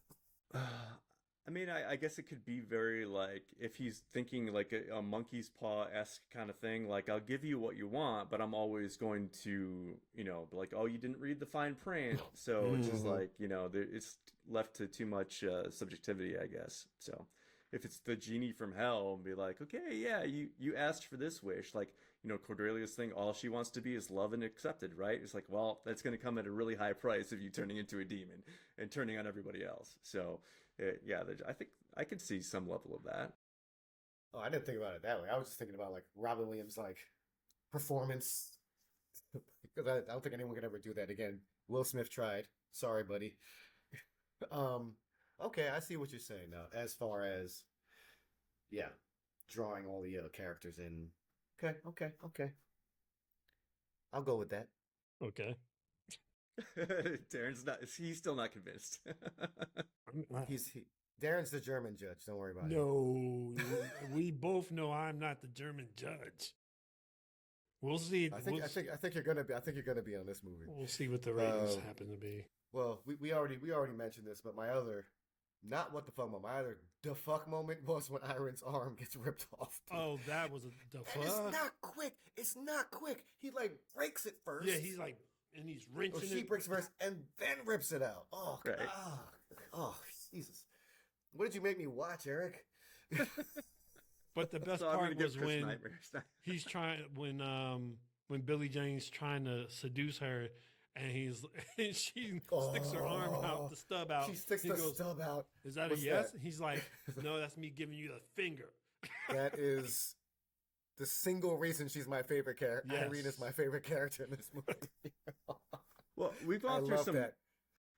I mean, I guess it could be very like if he's thinking like a monkey's paw-esque kind of thing. Like I'll give you what you want, but I'm always going to be like, oh, you didn't read the fine print, so it's just like it's left to too much subjectivity, I guess. So if it's the genie from hell, and be like, okay, yeah, you asked for this wish, like, you know, Cordelia's thing, all she wants to be is loved and accepted, right? It's like, well, that's going to come at a really high price if you turning into a demon and turning on everybody else. So yeah, I think I could see some level of that. Oh, I didn't think about it that way. I was just thinking about like Robin Williams' like performance. Because I don't think anyone could ever do that again. Will Smith tried. Sorry, buddy. Okay, I see what you're saying now. As far as, yeah, drawing all the characters in. Okay. I'll go with that. Okay. He's still not convinced. Darren's the German judge. Don't worry about it. No, we both know I'm not the German judge. We'll see. I think you're gonna be on this movie. We'll see what the ratings happen to be. Well, we already mentioned this, but my other, not what the fuck moment, my other the fuck moment was when Iron's arm gets ripped off. Dude. Oh, that was the fuck. It's not quick. It's not quick. He like breaks it first. Yeah, he's like, and he's wrenching it. She breaks first and then rips it out. Oh, right. Oh, Jesus. What did you make me watch, Eric? But the best part was when he's trying, when Billie Jean's trying to seduce her, and she sticks her arm out, the stub out. She sticks the stub out. Is that a yes? That? He's like, no, that's me giving you the finger. That is the single reason she's my favorite character. Yes. Irene is my favorite character in this movie. Well, we've gone through some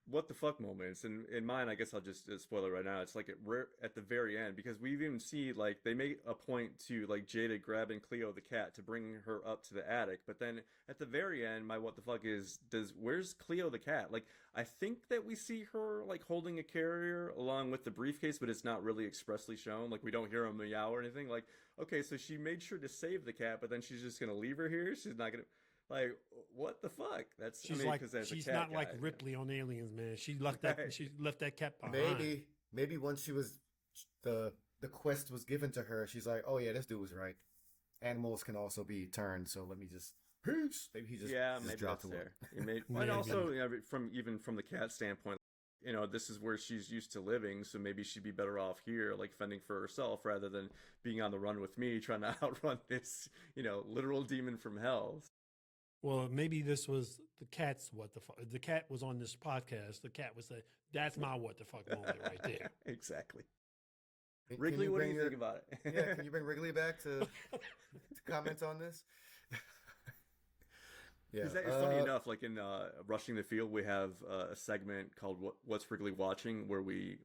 what the fuck moments, and in mine, I guess I'll just spoil it right now. It's like at the very end, because we even see like they make a point to like Jada grabbing Cleo the cat to bring her up to the attic, but then at the very end, my what the fuck is where's Cleo the cat? Like I think that we see her like holding a carrier along with the briefcase, but it's not really expressly shown. Like we don't hear a meow or anything. Like okay, so she made sure to save the cat, but then she's just gonna leave her here. She's not gonna. Like what the fuck? That's she's not like Ripley on Aliens, man. She left that right. She left that cat behind. Maybe once she was the quest was given to her, she's like, oh yeah, this dude was right. Animals can also be turned, so let me just peace. Maybe he just maybe dropped that's there. And also from the cat standpoint, you know, this is where she's used to living, so maybe she'd be better off here, like fending for herself, rather than being on the run with me, trying to outrun this, you know, literal demon from hell. Well, maybe this was the cat's what the fuck. The cat was on this podcast. The cat was saying, that's my what the fuck moment right there. Exactly. Wrigley, what do you think about it? Yeah, can you bring Wrigley back to comment on this? Yeah. Because it's funny enough, like in Rushing the Field, we have a segment called What's Wrigley Watching, where we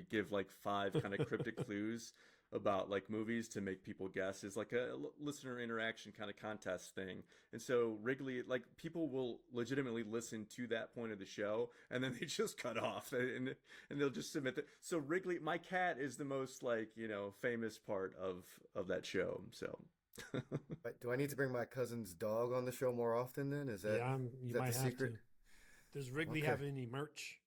give like 5 kind of cryptic clues about like movies to make people guess. Is like a listener interaction kind of contest thing. And so Wrigley, like people will legitimately listen to that point of the show and then they just cut off and they'll just submit that. So Wrigley, my cat is the most like, you know, famous part of that show. So do I need to bring my cousin's dog on the show more often then? Is that, you might have secret? To. Does Wrigley have any merch?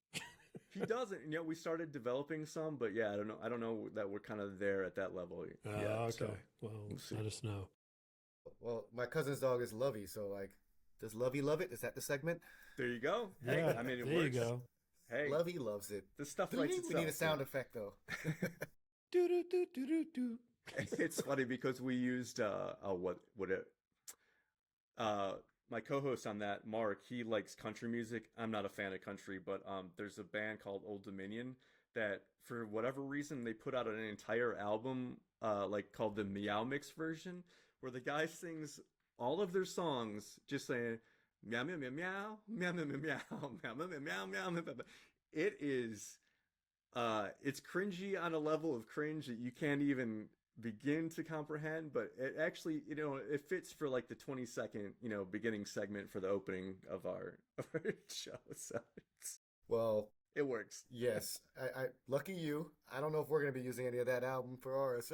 He doesn't. You know, we started developing some, but yeah, I don't know that we're kind of there at that level yet. Okay. So well, let us know. Well, my cousin's dog is Lovey, so like, does Lovey love it? Is that the segment? There you go. Yeah, hey, I mean, it works. You go. Hey, Lovey loves it. The stuff likes itself. We need a sound effect though. Do do do do do do. It's funny because we used my co-host on that, Mark, he likes country music. I'm not a fan of country, but there's a band called Old Dominion that, for whatever reason, they put out an entire album like called the Meow Mix version, where the guy sings all of their songs just saying meow meow meow meow meow meow meow meow meow meow meow meow. It is it's cringy on a level of cringe that you can't even begin to comprehend, but it actually, you know, it fits for like the 20-second, you know, beginning segment for the opening of our show. So it works. Yes, I lucky you. I don't know if we're gonna be using any of that album for ours.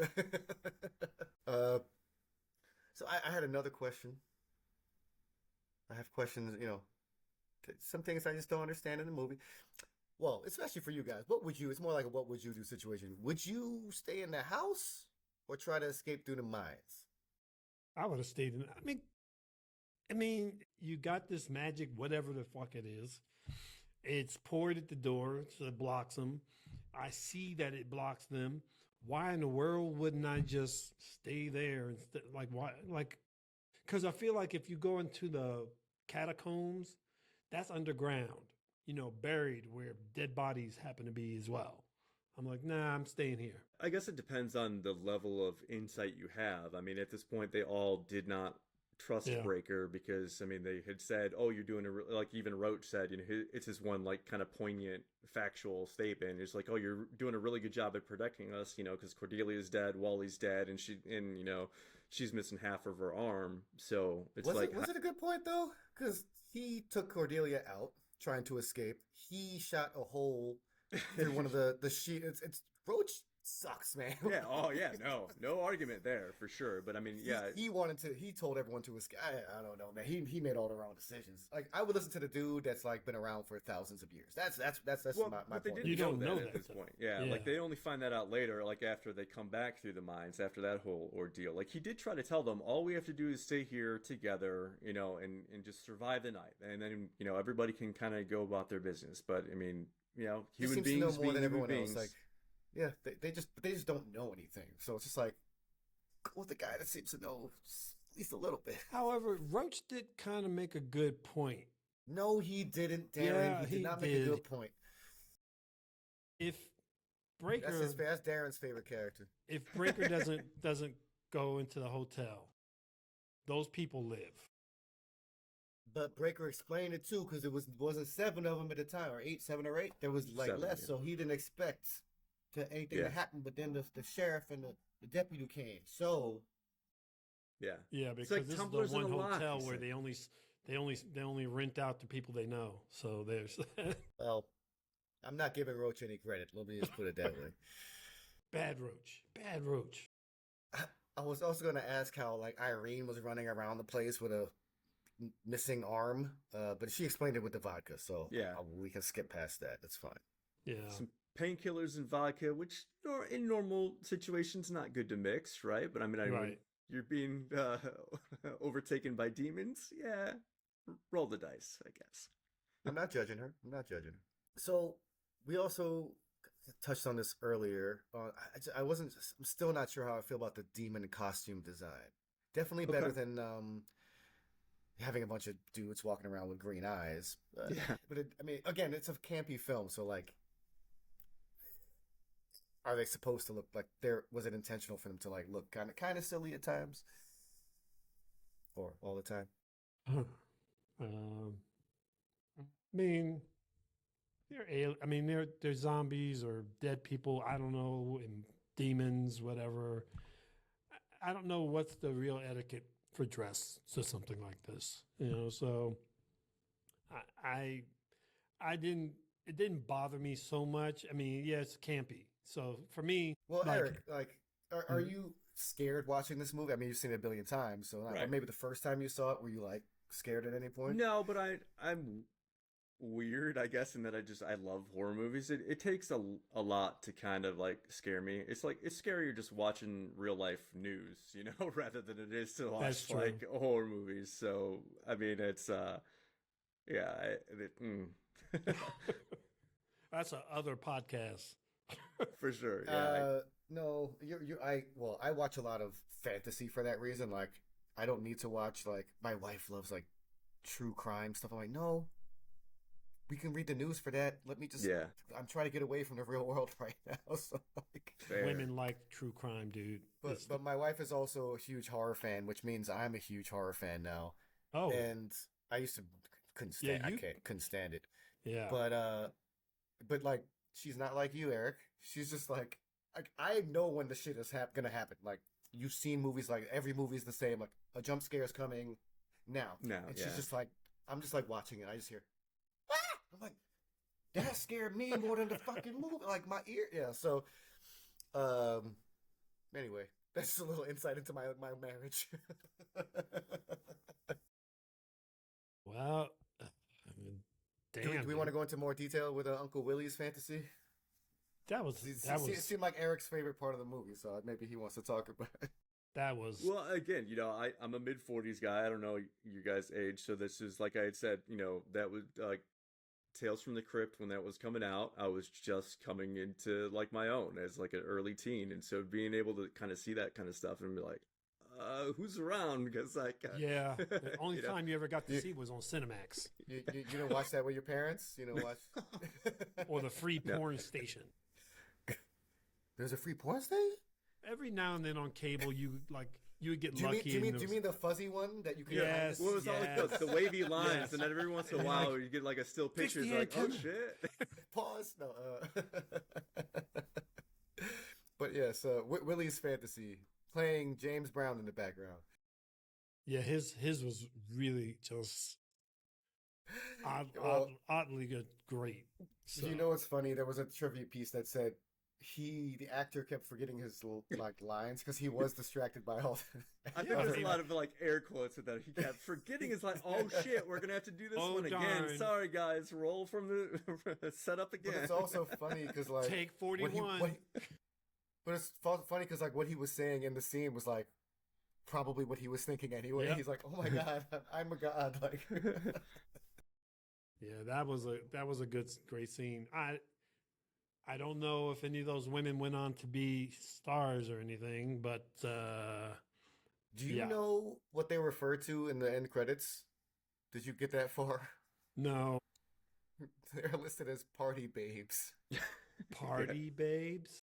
So I had another question. I have questions, you know, some things I just don't understand in the movie. Well, especially for you guys. It's more like a what would you do situation. Would you stay in the house or try to escape through the mines? I would have stayed in. I mean, you got this magic, whatever the fuck it is. It's poured at the door, so it blocks them. I see that it blocks them. why in the world wouldn't I just stay there instead? Like why? Like, because I feel like if you go into the catacombs, that's underground, buried where dead bodies happen to be as well. I'm like, nah, I'm staying here. I guess it depends on the level of insight you have. I mean, at this point, they all did not trust Breaker because, I mean, they had said, oh, you're doing like even Roach said, it's his one like kind of poignant factual statement. It's like, oh, you're doing a really good job at protecting us, because Cordelia's dead, Wally's dead, and she's missing half of her arm. So it's was it a good point though? Because he took Cordelia out trying to escape. He shot a hole through one of the sheet. It's Roach sucks, man. Yeah. Oh, yeah. No argument there for sure. But I mean, yeah. He told everyone to escape. I don't know, man. He made all the wrong decisions. Like I would listen to the dude that's like been around for thousands of years. That's my they point. Didn't know that at this point. Yeah, like they only find that out later, like after they come back through the mines after that whole ordeal. Like he did try to tell them, all we have to do is stay here together, and just survive the night, and then everybody can kind of go about their business. But I mean, human beings know more than everyone beings. else. Like, yeah, they just don't know anything. So it's just like, go with the guy that seems to know at least a little bit. However, Roach did kind of make a good point. No, he didn't, Daron. Yeah, he did not make a good point. If Breaker, that's Daron's favorite character. If Breaker doesn't go into the hotel, those people live. But Breaker explained it too, because it wasn't 7 of them at the time, or 7 or 8. There was like 7, less, so he didn't expect anything to happen. But then the sheriff and the deputy came. So yeah, because like this is the one hotel where they only rent out to people they know. So there's well, I'm not giving Roach any credit. Let me just put it that way. Bad Roach. I was also going to ask how like Irene was running around the place with a missing arm, but she explained it with the vodka, so we can skip past that. That's fine. Yeah, some painkillers and vodka, which in normal situations not good to mix, right? But I mean, you're being overtaken by demons. Yeah, roll the dice, I guess. I'm not judging her. So we also touched on this earlier. I'm still not sure how I feel about the demon costume design. Definitely better than having a bunch of dudes walking around with green eyes. But again, it's a campy film, so like, are they supposed to look like was it intentional for them to like look kind of silly at times? Or all the time? They're zombies or dead people, I don't know, and demons, whatever. I don't know what's the real etiquette for dress to something like this, so it didn't bother me so much. I mean, yeah, it's campy. So for me, well, Eric, are you scared watching this movie? I mean, you've seen it a billion times, so maybe the first time you saw it, were you like scared at any point? No, but I'm weird, I guess, in that I love horror movies. It takes a lot to kind of like scare me. It's like it's scarier just watching real life news, rather than it is to watch like horror movies. So I mean, it's that's a other podcast for sure. Yeah. No, I watch a lot of fantasy for that reason. Like, I don't need to watch, like, my wife loves like true crime stuff. I'm like, no. We can read the news for that. Let me just. I'm trying to get away from the real world right now. So like, women like true crime, dude. But my wife is also a huge horror fan, which means I'm a huge horror fan now. Oh, and I used to couldn't stand. Couldn't stand it. Yeah. But like, she's not like you, Eric. She's just like I know when the shit is gonna happen. Like, you've seen movies, like every movie's the same. Like, a jump scare is coming now. And she's just like, I'm just like watching it. I just hear. I'm like, that scared me more than the fucking movie. Like, my ear. Yeah. So, anyway, that's just a little insight into my marriage. Well, damn. Do we want to go into more detail with Uncle Willie's fantasy? It seemed like Eric's favorite part of the movie, so maybe he wants to talk about it. Well, again, I'm a mid-40s guy. I don't know you guys' age, so this is, like I had said, that was like Tales from the Crypt, when that was coming out, I was just coming into like my own as like an early teen, and so being able to kind of see that kind of stuff and be like, who's around? Because like, yeah, the only time you ever got to see was on Cinemax. You don't watch that with your parents? You know, watch or the free porn station. There's a free porn station? Every now and then on cable, you would get lucky. Do you mean the fuzzy one that you could? Yes. Well, it was all like the wavy lines, and then every once in a while Like, you get like a still picture. It's like, oh shit. Pause. No. But yes, Willie's Fantasy playing James Brown in the background. Yeah, his was really just oddly good, great. So, You know what's funny? There was a trivia piece that said the actor kept forgetting his like lines because he was distracted by all. I think there's a lot of like air quotes with that. He kept forgetting his line. Oh shit, we're gonna have to do this one again. Darn. Sorry guys, roll from the set up again. But it's also funny because like take 41. But it's funny because like what he was saying in the scene was like probably what he was thinking anyway. Yep. He's like, oh my god, I'm a god. Like, yeah, that was a great scene. I don't know if any of those women went on to be stars or anything, but do you know what they refer to in the end credits? Did you get that far? No. They're listed as party babes. Party babes?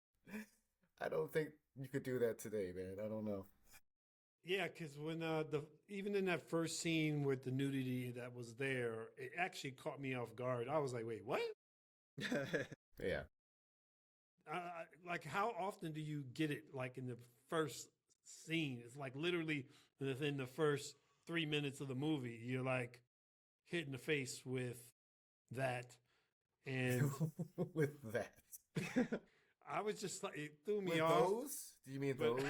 I don't think you could do that today, man. I don't know. Yeah, because when even in that first scene with the nudity that was there, it actually caught me off guard. I was like, wait, what? Yeah. Like, how often do you get it? Like in the first scene, it's like literally within the first 3 minutes of the movie, you're like hit in the face with that, and with that, I was just like, it threw me with off. Those? Do you mean those?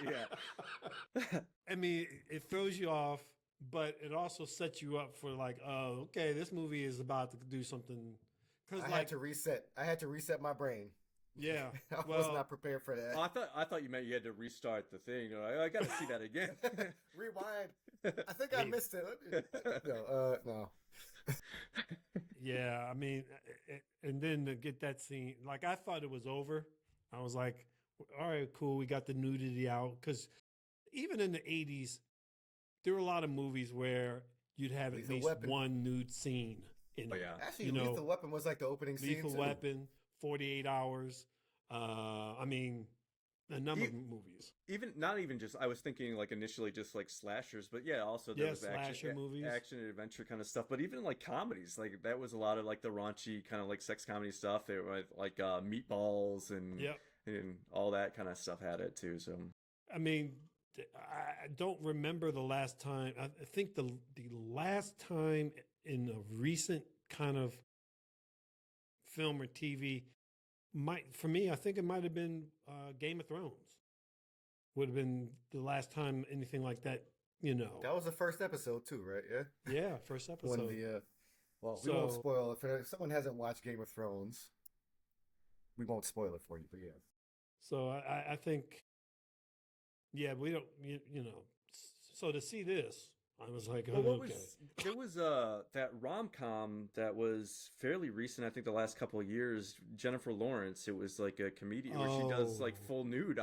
Yeah. I mean, it throws you off, but it also sets you up for like, oh, okay, this movie is about to do something. I had to reset. I had to reset my brain. Yeah, I was not prepared for that. I thought you meant you had to restart the thing. I got to see that again. Rewind. I think I missed it. No. Yeah, I mean, and then to get that scene, like I thought it was over. I was like, all right, cool, we got the nudity out. Because even in the 80s, there were a lot of movies where you'd have at least one nude scene. Oh, yeah. Actually, Lethal Weapon was like the opening scene. Lethal Weapon, 48 Hours. I mean, a number of movies. Not even just, I was thinking like initially just like slashers, but yeah, also there was slasher movies, action and adventure kind of stuff. But even like comedies, like that was a lot of like the raunchy kind of like sex comedy stuff. They were like Meatballs and all that kind of stuff had it too. So I mean, I don't remember the last time. I think the last time in a recent kind of film or TV for me, I think it might have been Game of Thrones. Would have been the last time anything like that, That was the first episode too, right? Yeah. Yeah, first episode. When we won't spoil it. If someone hasn't watched Game of Thrones, we won't spoil it for you, but yeah. So I think, we don't, so to see this, I was like, okay. There was that rom-com that was fairly recent, I think the last couple of years, Jennifer Lawrence. It was like a comedian where she does like full nude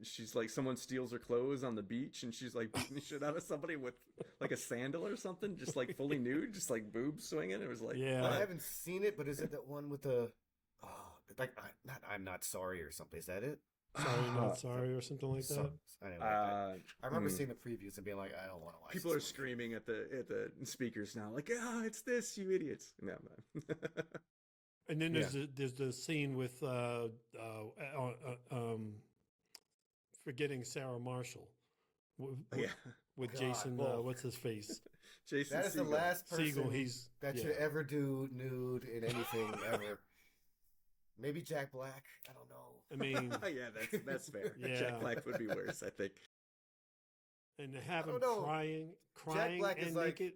she's like, someone steals her clothes on the beach and she's like beating the shit out of somebody with like a sandal or something, just like fully nude, just like boobs swinging. It was like, I haven't seen it, but is it that one with the, I'm not sorry or something? Is that it? Sorry, not sorry, or something like that. Anyway, I remember seeing the previews and being like, I don't want to watch. People are screaming at the speakers now, like, it's this, you idiots. No, man. And then there's the scene with forgetting Sarah Marshall. With Jason, what's his face? Jason. That is the last person Segel, that should ever do nude in anything ever. Maybe Jack Black. I don't know. I mean, yeah, that's fair. Yeah. Jack Black would be worse, I think. And to have him crying Jack Black and is naked.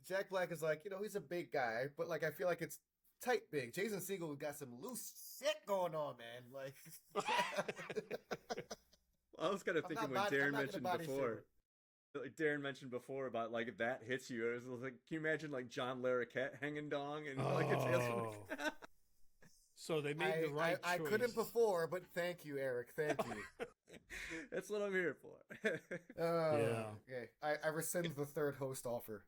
Jack Black is like, he's a big guy, but like I feel like it's tight big. Jason Segel got some loose shit going on, man. Like, I was kind of thinking when Darren mentioned before. Like Darren mentioned before about like if that hits you, it was like, can you imagine like John Larroquette hanging dong and like a tail? So they made the right choice. I couldn't before, but thank you, Eric. Thank you. That's what I'm here for. Yeah. Okay. I rescind the third host offer.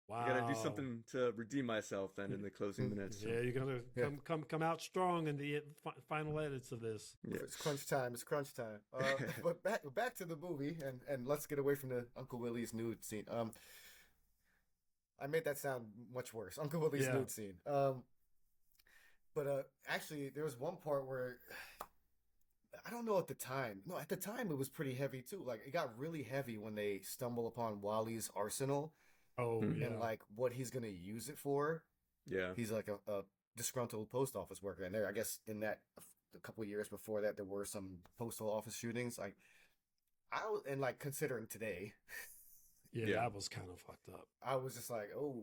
Wow. I gotta do something to redeem myself then in the closing minutes. Yeah, you're gonna come out strong in the final edits of this. Yeah. It's crunch time. It's crunch time. But back to the movie, and let's get away from the Uncle Willie's nude scene. I made that sound much worse. Uncle Willie's nude scene. But actually, there was one part where I don't know at the time. No, at the time it was pretty heavy too. Like it got really heavy when they stumble upon Wally's arsenal. Oh, yeah. And like what he's gonna use it for. Yeah. He's like a disgruntled post office worker, and there, I guess, in that a couple of years before that, there were some postal office shootings. Like and like considering today. Yeah, that was kind of fucked up. I was just like, oh,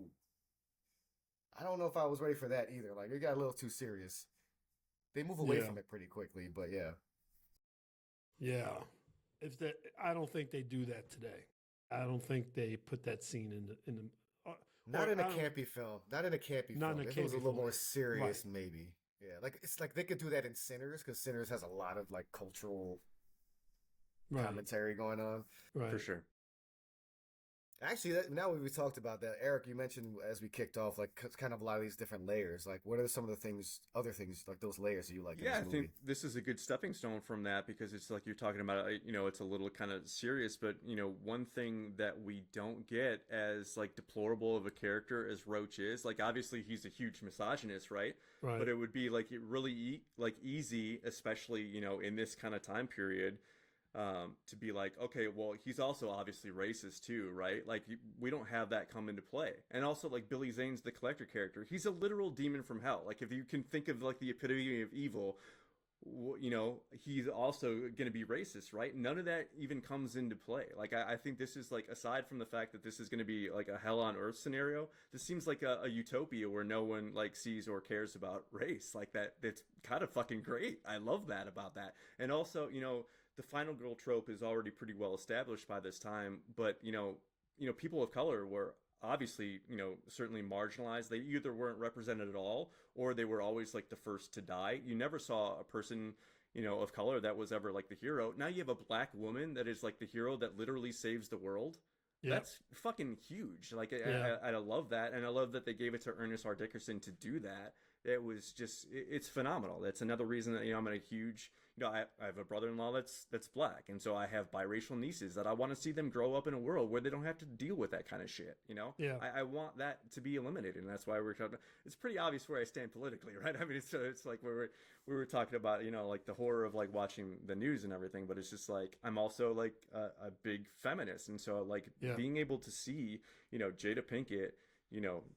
I don't know if I was ready for that either. Like, it got a little too serious. They move away from it pretty quickly, but yeah. Yeah. I don't think they do that today. I don't think they put that scene in the not in a campy film. Not in a campy film. If it was a little more serious, maybe. Yeah, like it's like they could do that in Sinners, because Sinners has a lot of like cultural commentary going on. Right. For sure. Actually, now we talked about that, Eric, you mentioned as we kicked off, like kind of a lot of these different layers. Like, what are some of the other things, like those layers that you like? Yeah, I think this is a good stepping stone from that, because it's like you're talking about, it's a little kind of serious, but one thing that we don't get as like deplorable of a character as Roach is, like obviously he's a huge misogynist, right? Right. But it would be like really easy, especially in this kind of time period. To be like, okay, well, he's also obviously racist too, right? Like, we don't have that come into play. And also, like, Billy Zane's the Collector character. He's a literal demon from hell. Like, if you can think of, like, the epitome of evil, he's also going to be racist, right? None of that even comes into play. Like, I think this is, like, aside from the fact that this is going to be, like, a hell on earth scenario, this seems like a utopia where no one, like, sees or cares about race. Like, that's kind of fucking great. I love that about that. And also, the final girl trope is already pretty well established by this time, but people of color were obviously certainly marginalized. They either weren't represented at all, or they were always like the first to die. You never saw a person of color that was ever like the hero. Now you have a black woman that is like the hero that literally saves the world. Yep. That's fucking huge. Like I love that, and I love that they gave it to Ernest R. Dickerson to do that. It was just, it's phenomenal. That's another reason that I'm a huge, I have a brother-in-law that's black, and so I have biracial nieces that I want to see them grow up in a world where they don't have to deal with that kind of shit. Yeah. I want that to be eliminated, and that's why we're talking. It's pretty obvious where I stand politically, right? I mean, it's like we were talking about, like the horror of like watching the news and everything, but it's just like I'm also like a big feminist, and so like being able to see, Jada Pinkett,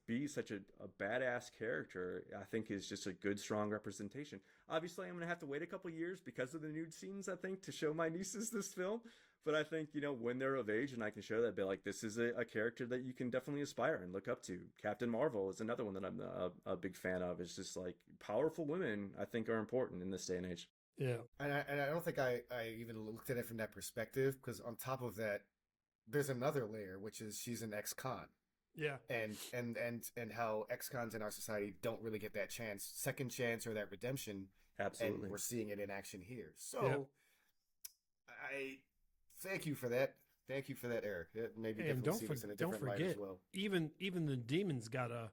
be such a badass character, I think is just a good, strong representation. Obviously, I'm going to have to wait a couple years because of the nude scenes, I think, to show my nieces this film. But I think, when they're of age and I can show that, be like, this is a character that you can definitely aspire and look up to. Captain Marvel is another one that I'm a big fan of. It's just like powerful women, I think, are important in this day and age. Yeah. And I don't think I even looked at it from that perspective, because on top of that, there's another layer, which is she's an ex-con. Yeah. And how ex-cons in our society don't really get that second chance or that redemption. Absolutely. And we're seeing it in action here. So I thank you for that. Thank you for that, Eric. Maybe definitely see this in a different light as well. Even the demons got a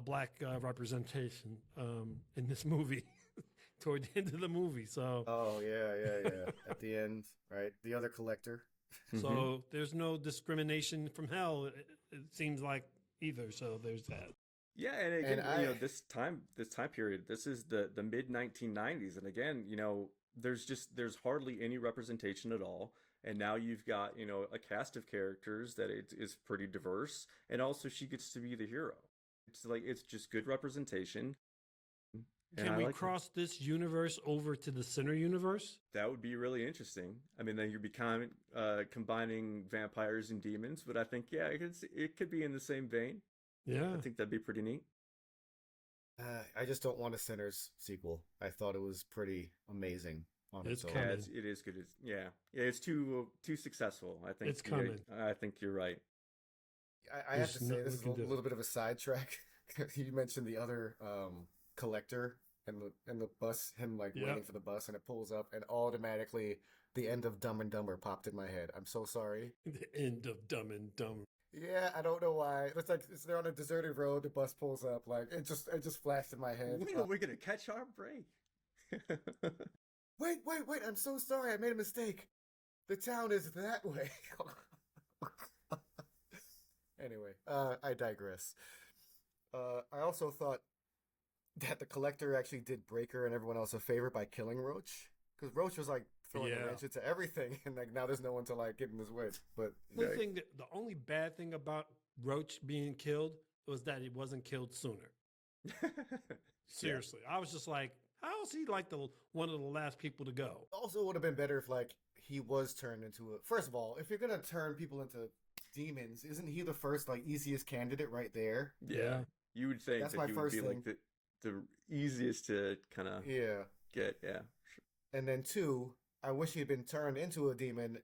black representation in this movie toward the end of the movie. So yeah. At the end, right? The other collector. So there's no discrimination from hell, it seems like, either. So there's that. Yeah, and again, this time period, this is the mid 1990s, and again, there's hardly any representation at all. And now you've got a cast of characters that is pretty diverse, and also she gets to be the hero. It's like it's just good representation. Can we cross this universe over to the Sinner universe? That would be really interesting. I mean, then you'd be combining vampires and demons, but I think, it could be in the same vein. Yeah. I think that'd be pretty neat. I just don't want a Sinners sequel. I thought it was pretty amazing. on It's its own. coming. Yeah, it is good. It's too successful. I think It's coming. I think you're right. I have to say, this is a little bit of a sidetrack. You mentioned the other collector and the bus, him like waiting for the bus, and it pulls up, and automatically the end of Dumb and Dumber popped in my head. I'm so sorry. The end of Dumb and Dumber. Yeah, I don't know why. It's like they're on a deserted road. The bus pulls up. Like it just flashed in my head. When are we gonna catch our break? Wait! I'm so sorry. I made a mistake. The town is that way. Anyway, I digress. I also thought that the collector actually did Breaker and everyone else a favor by killing Roach, because Roach was like throwing a wrench into everything, and like now there's no one to like get in his way. But the only bad thing about Roach being killed was that he wasn't killed sooner. Seriously, I was just like, how is he like one of the last people to go? Also, would have been better if like he was turned into a. First of all, if you're gonna turn people into demons, isn't he the first like easiest candidate right there? Yeah. You would think that's that my he first would be thing. like the easiest to kind of get. Yeah. And then 2, I wish he had been turned into a demon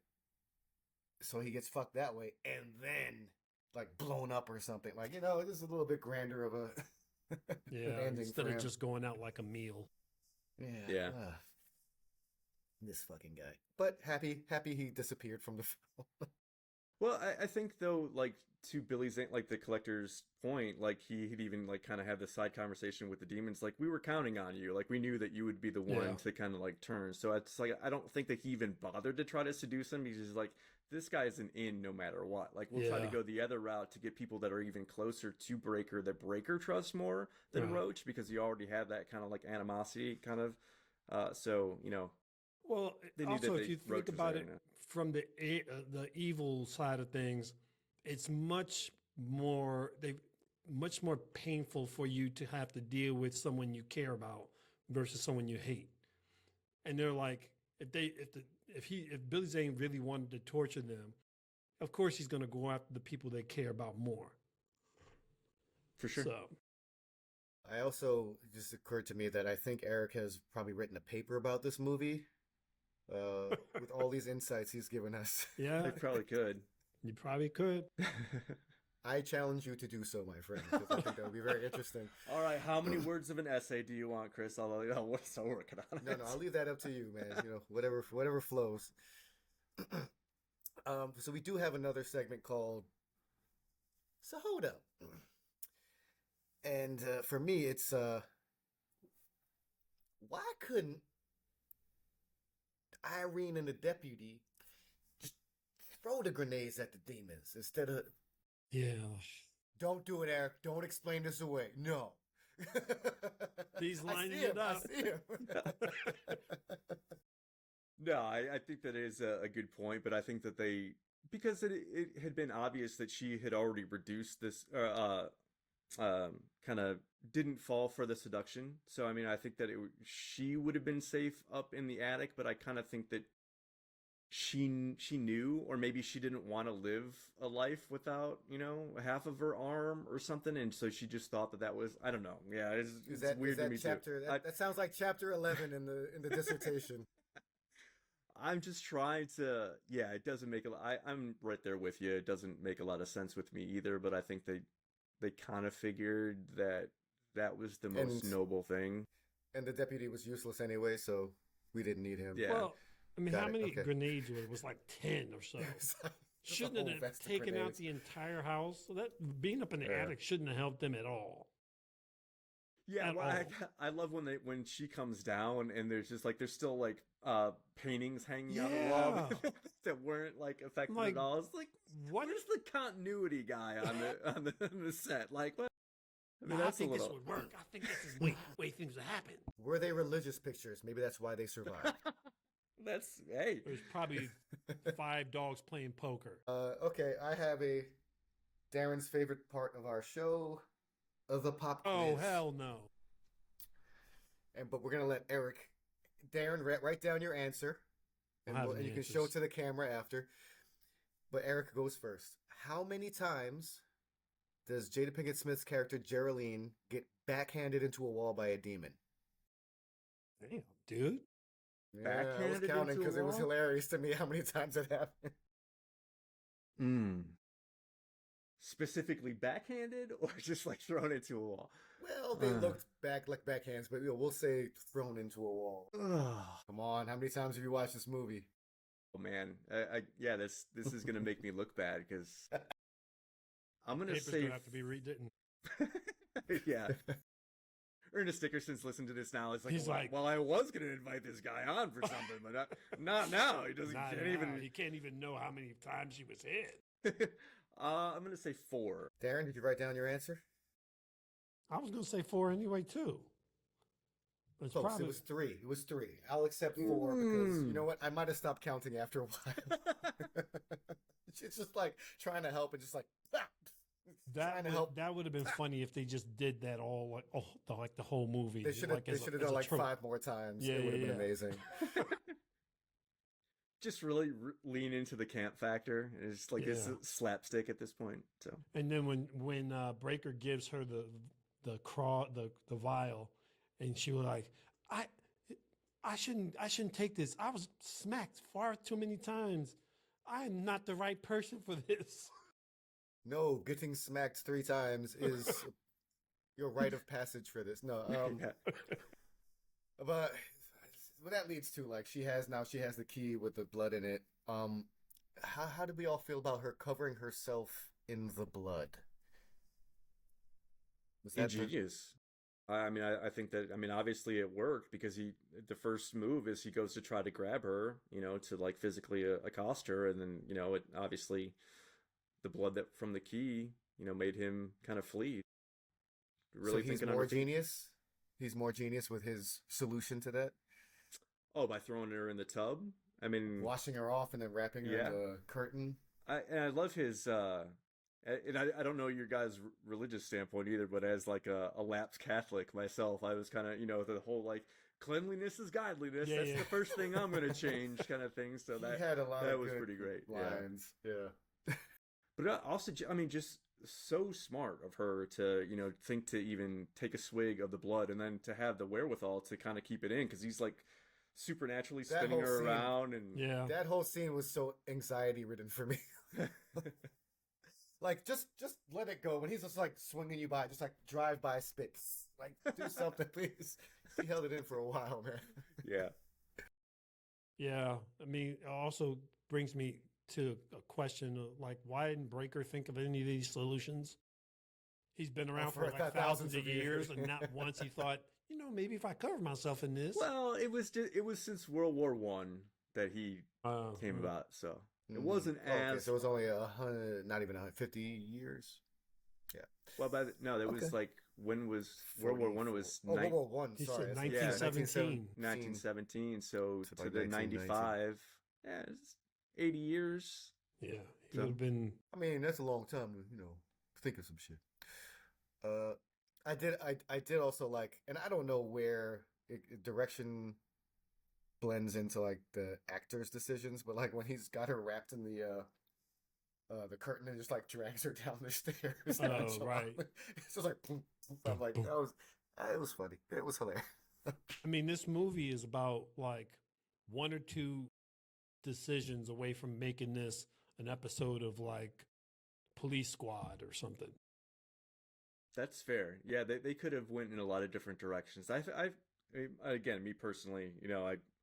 so he gets fucked that way and then like blown up or something. Like, this is a little bit grander of a ending instead for of him. just going out like a meal. Yeah. This fucking guy. But happy he disappeared from the film. Well, I think though, like to Billy Zane, like the collector's point, like he'd even like kind of had the side conversation with the demons. Like we were counting on you. Like we knew that you would be the one to kind of like turn. So it's like I don't think that he even bothered to try to seduce him. He's just like, this guy isn't in no matter what. Like we'll try to go the other route to get people that are even closer to Breaker that Breaker trusts more than Roach, because you already have that kind of like animosity kind of. So Well, also if you think about it from the evil side of things, it's much more painful for you to have to deal with someone you care about versus someone you hate. And they're like, if Billy Zane really wanted to torture them, of course he's going to go after the people they care about more. For sure. So, I also just occurred to me that I think Eric has probably written a paper about this movie. With all these insights he's given us. Yeah. They probably could. You probably could. I challenge you to do so, my friend, because I think that would be very interesting. All right, how many words of an essay do you want, Chris? We're still working on it. No, I'll leave that up to you, man. Whatever flows. So we do have another segment called So Hold Up. And for me, it's why couldn't Irene and the deputy just throw the grenades at the demons instead of... Yeah. Don't do it, Eric. Don't explain this away. No. He's lining it up. I see him. No, I think that is a good point, but I think that because it had been obvious that she had already reduced this, kind of didn't fall for the seduction. So, I mean, I think that she would have been safe up in the attic, but I kind of think that she knew, or maybe she didn't want to live a life without, half of her arm or something. And so she just thought that was, I don't know. Yeah, it's weird to me chapter, too. That sounds like chapter 11 in the dissertation. I'm just trying to, it doesn't make I'm right there with you. It doesn't make a lot of sense with me either, but I think they kind of figured that was the most noble thing. And the deputy was useless anyway, so we didn't need him. Yeah. Well, I mean, how many grenades were it? It was like 10 or so. Shouldn't it have taken out the entire house? So that being up in the attic shouldn't have helped them at all. Yeah, I love when she comes down and there's just like there's still like paintings hanging on the wall that weren't like affected at all. It's like, what is the continuity guy on the set? Like, what? I mean, I think this would work. I think this is way things would happen. Were they religious pictures? Maybe that's why they survived. There's probably 5 dogs playing poker. Okay, I have Daron's favorite part of our show, the pop quiz. Oh, hell no. But we're gonna let Daron, write down your answer, and you can show it to the camera after. But Eric goes first. How many times does Jada Pinkett Smith's character Geraldine get backhanded into a wall by a demon? Damn, dude. Yeah, I was backhanded counting into a because it was wall? hilarious to me how many times it happened. Hmm. Specifically backhanded or just like thrown into a wall? Well, they looked back like backhands, but we'll say thrown into a wall. Oh Come on, how many times have you watched this movie? man, yeah, this is gonna make me look bad because I'm gonna Paper's say, gonna have to be rewritten. yeah. Ernest Dickerson's listened to this now. It's like, He's like, well, I was gonna invite this guy on for something, but not now. He doesn't. He can't even know how many times she was hit. I'm gonna say 4. Daron, did you write down your answer? I was gonna say 4 anyway too. But it's Close. probably It was 3. It was 3. I'll accept 4 because you know what? I might have stopped counting after a while. It's just like trying to help and just like that would have been funny if they just did that all like the whole movie. They should have done like 5 more times. It would have been amazing. Just really lean into the camp factor. It's like it's slapstick at this point. So and then when Breaker gives her the vial, and she was like, I shouldn't take this. I was smacked far too many times. I am not the right person for this. No, getting smacked 3 times is your rite of passage for this. No, but what that leads to, like, she has the key with the blood in it. How do we all feel about her covering herself in the blood? Was that ingenious. I mean, I think that, I mean, obviously it worked because the first move is he goes to try to grab her, to like physically accost her. And then, it obviously the blood that from the key, made him kind of flee. Really, so he's more genius? He's more genius with his solution to that? Oh, by throwing her in the tub? I mean, washing her off and then wrapping her in the curtain. I love his, and I don't know your guys' religious standpoint either, but as like a lapsed Catholic myself, I was kind of, the whole like cleanliness is godliness. That's the first thing I'm going to change kind of thing. So that had a lot that of was good pretty great. Lines. Yeah. But also, I mean, just so smart of her to, think to even take a swig of the blood and then to have the wherewithal to kind of keep it in because he's like supernaturally spinning her around. And that whole scene was so anxiety ridden for me. Like, just let it go. When he's just like swinging you by, just like drive by spit. Like, do something, please. He held it in for a while, man. Yeah. Yeah. I mean, it also brings me to a question of like, why didn't Breaker think of any of these solutions? He's been around for like thousands of years, and not once he thought, maybe if I cover myself in this. Well, it was since World War I that he came about, so it wasn't as. So it was only 100, not even 150 years. Yeah. Well, there was like when was World War I? It was World War One. Sorry, 1917. 1917. So to the 95. Yeah, it's 80 years. Yeah, it would have been. I mean, that's a long time to think of some shit. I did also like, and I don't know where direction blends into like the actor's decisions, but like when he's got her wrapped in the curtain and just like drags her down the stairs. Oh, right. It's just like, boom, boom. I'm like, it was funny. It was hilarious. I mean, this movie is about like 1 or 2 decisions away from making this an episode of like Police Squad or something. That's fair. Yeah, they could have went in a lot of different directions. Again, me personally,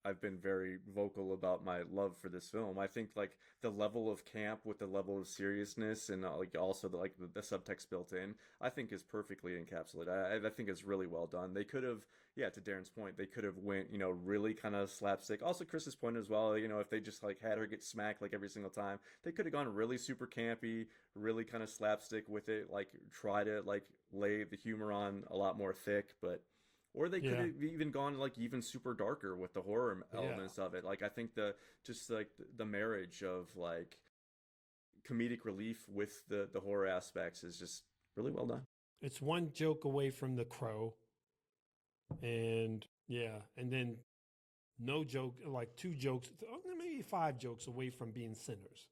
I've been very vocal about my love for this film. I think like the level of camp with the level of seriousness and like also the subtext built in, I think is perfectly encapsulated. I think it's really well done. They could have, to Darren's point, they could have went, really kind of slapstick. Also Chris's point as well, if they just like had her get smacked like every single time, they could have gone really super campy, really kind of slapstick with it, like try to like lay the humor on a lot more thick, or they could have even gone like even super darker with the horror elements of it. Like I think the marriage of like comedic relief with the horror aspects is just really well done. It's one joke away from The Crow, and then no joke, like 2 jokes, maybe 5 jokes away from being Sinners.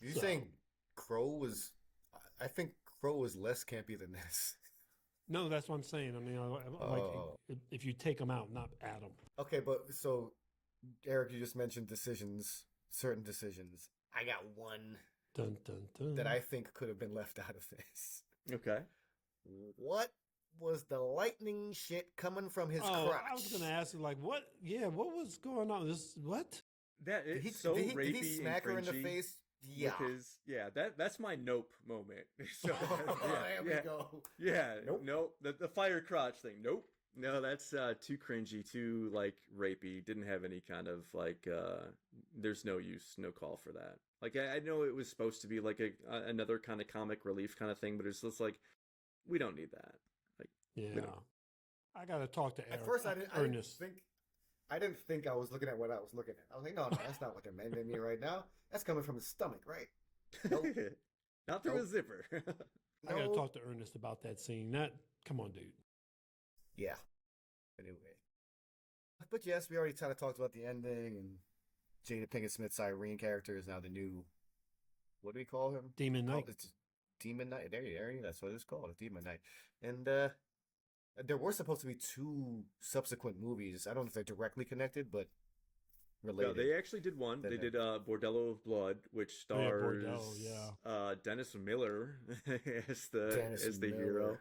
You're saying Crow was? I think Crow was less campy than this. No, that's what I'm saying. I mean, like if you take them out, not add them. Okay, but so Eric, you just mentioned decisions, certain decisions. I got one Dun dun dun. that I think could have been left out of this. Okay. What was the lightning shit coming from his crotch? I was gonna ask you, like, what? Yeah, what was going on? This what? That Did he, it's so did rapey he smack and her in the cringy face? Yeah. with his that's my nope moment. So There we go. Yeah, Nope. nope. The fire crotch thing. Nope. No, that's too cringy, too like rapey. Didn't have any kind of like there's no use, no call for that. Like I know it was supposed to be like another kind of comic relief kind of thing, but it's just like we don't need that. Like Yeah, I gotta talk to Eric. At first, I Ernest. didn't think I was looking at what I was looking at. I was like, no, that's not what they're meant me right now. That's coming from his stomach, right? Nope. Not through a zipper. I gotta talk to Ernest about that scene. Come on, dude. Yeah. Anyway. But yes, we already kind of talked about the ending, and Jada Pinkett Smith's Irene character is now the new, what do we call him? Demon Knight. It's Demon Knight. There you go. That's what it's called, a Demon Knight. And there were supposed to be 2 subsequent movies. I don't know if they're directly connected, but related. No, they actually did one. They did Bordello of Blood, which stars Dennis Miller as the hero.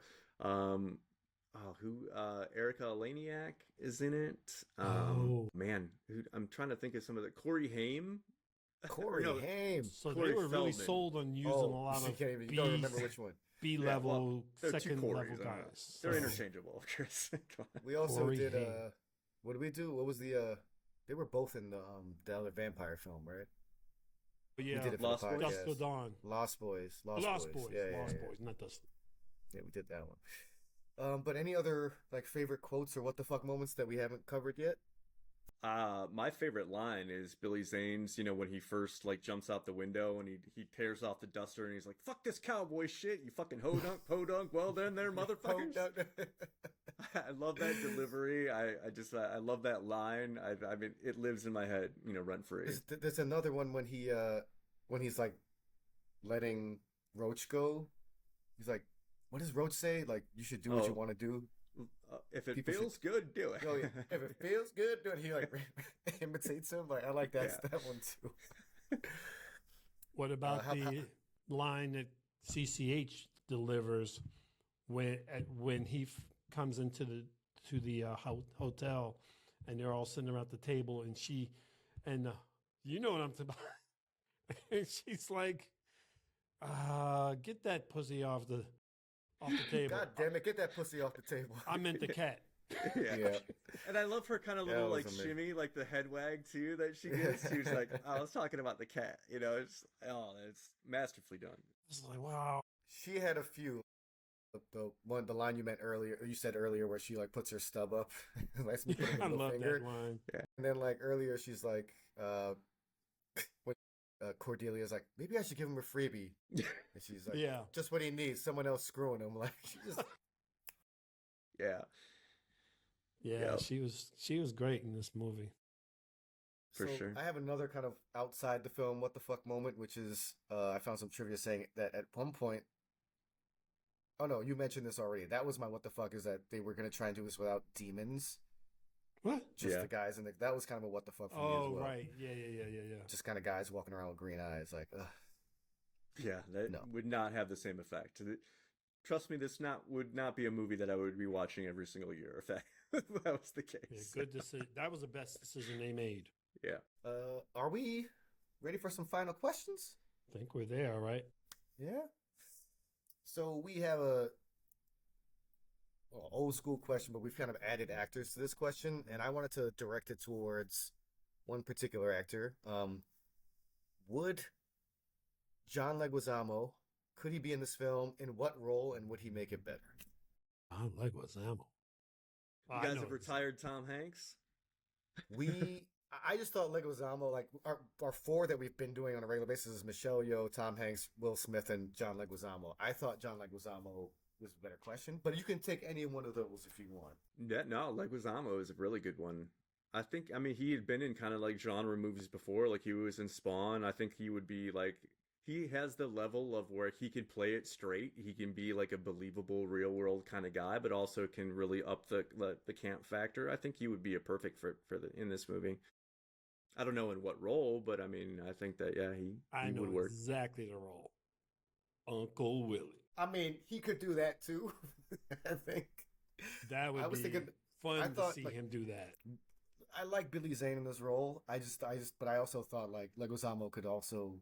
Erica Laniak is in it. Man, I'm trying to think of some of the Corey Haim. Corey Haim. So Corey they were really Feldman. sold on using a lot of you don't remember which one. B-level, they're two second Corys, level I don't know. guys. They're So- interchangeable, Chris. We also Corey did Haim. what did we do? What was the they were both in the other vampire film, right? But yeah, We did it for Lost the Boys? podcast. Dusk Till Dawn. Lost Boys. Lost Boys. Yeah, Lost Boys, not Dust. Yeah, we did that one. But any other like favorite quotes or what the fuck moments that we haven't covered yet? My favorite line is Billy Zane's, when he first like jumps out the window and he tears off the duster and he's like, "Fuck this cowboy shit, you fucking ho-dunk, po-dunk, well then there, motherfuckers." I love that delivery. I love that line. I mean, it lives in my head, rent free. There's another one when he's like letting Roach go. He's like, what does Roach say? Like, you should do what you want to do. If it People feels good, do it. Oh yeah, if it feels good, do it. He like imitates him. Like I like that one too. What about the line that CCH delivers when he comes into the hotel and they're all sitting around the table and you know what I'm talking about? And she's like, "Get that pussy off the table." God damn it, get that pussy off the table. I meant the cat. Yeah. And I love her kind of little like amazing. shimmy, like the head wag too that she gets. She was like, I was talking about the cat, it's masterfully done. It's like, wow. She had a few. The line you said earlier, where she like puts her stub up, lets me put her I middle love finger. that line. Yeah. And then like earlier, she's like, when Cordelia's like, maybe I should give him a freebie, and she's like, Yeah. just what he needs, someone else screwing him. Like she just, Yeah. Yeah, Yep. she was great in this movie. For So sure. I have another kind of outside the film what the fuck moment, which is I found some trivia saying that at one point. Oh no, you mentioned this already. That was my what the fuck, is that they were gonna try and do this without demons. What? Just the guys in that was kind of a what the fuck for me as well. Right. Yeah. Just kind of guys walking around with green eyes, like, ugh. Yeah, that would not have the same effect. Trust me, would not be a movie that I would be watching every single year if that was the case. Yeah, good decision. That was the best decision they made. Yeah. Are we ready for some final questions? I think we're there, right? Yeah. So we have a old school question, but we've kind of added actors to this question, and I wanted to direct it towards one particular actor. Would John Leguizamo, could he be in this film? In what role, and would he make it better? I like Leguizamo. You guys have retired Tom Hanks? I just thought Leguizamo, like our 4 that we've been doing on a regular basis is Michelle Yeoh, Tom Hanks, Will Smith, and John Leguizamo. I thought John Leguizamo was a better question, but you can take any one of those if you want. Yeah, no, Leguizamo is a really good one. I mean, he had been in kind of like genre movies before, like he was in Spawn. I think he would be like he has the level of where he can play it straight. He can be like a believable, real world kind of guy, but also can really up the camp factor. I think he would be a perfect for the in this movie. I don't know in what role, but I mean, I think that he know would work exactly the role. Uncle Willie. I mean, he could do that too. I think that would be fun to see him do that. I like Billy Zane in this role. But I also thought like Leguizamo could also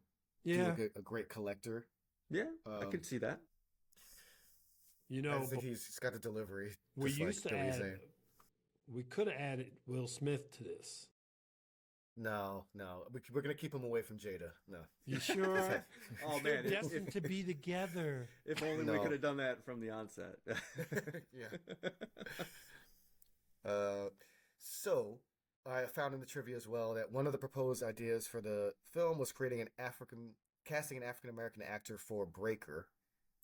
do like a great collector. Yeah, I could see that. You know, I think he's got the delivery. We used to add. We could have added Will Smith to this. No, we're gonna keep him away from Jada. No, you sure? Oh man, they're destined to be together. If only we could have done that from the onset. Yeah. So I found in the trivia as well that one of the proposed ideas for the film was casting an African American actor for Breaker,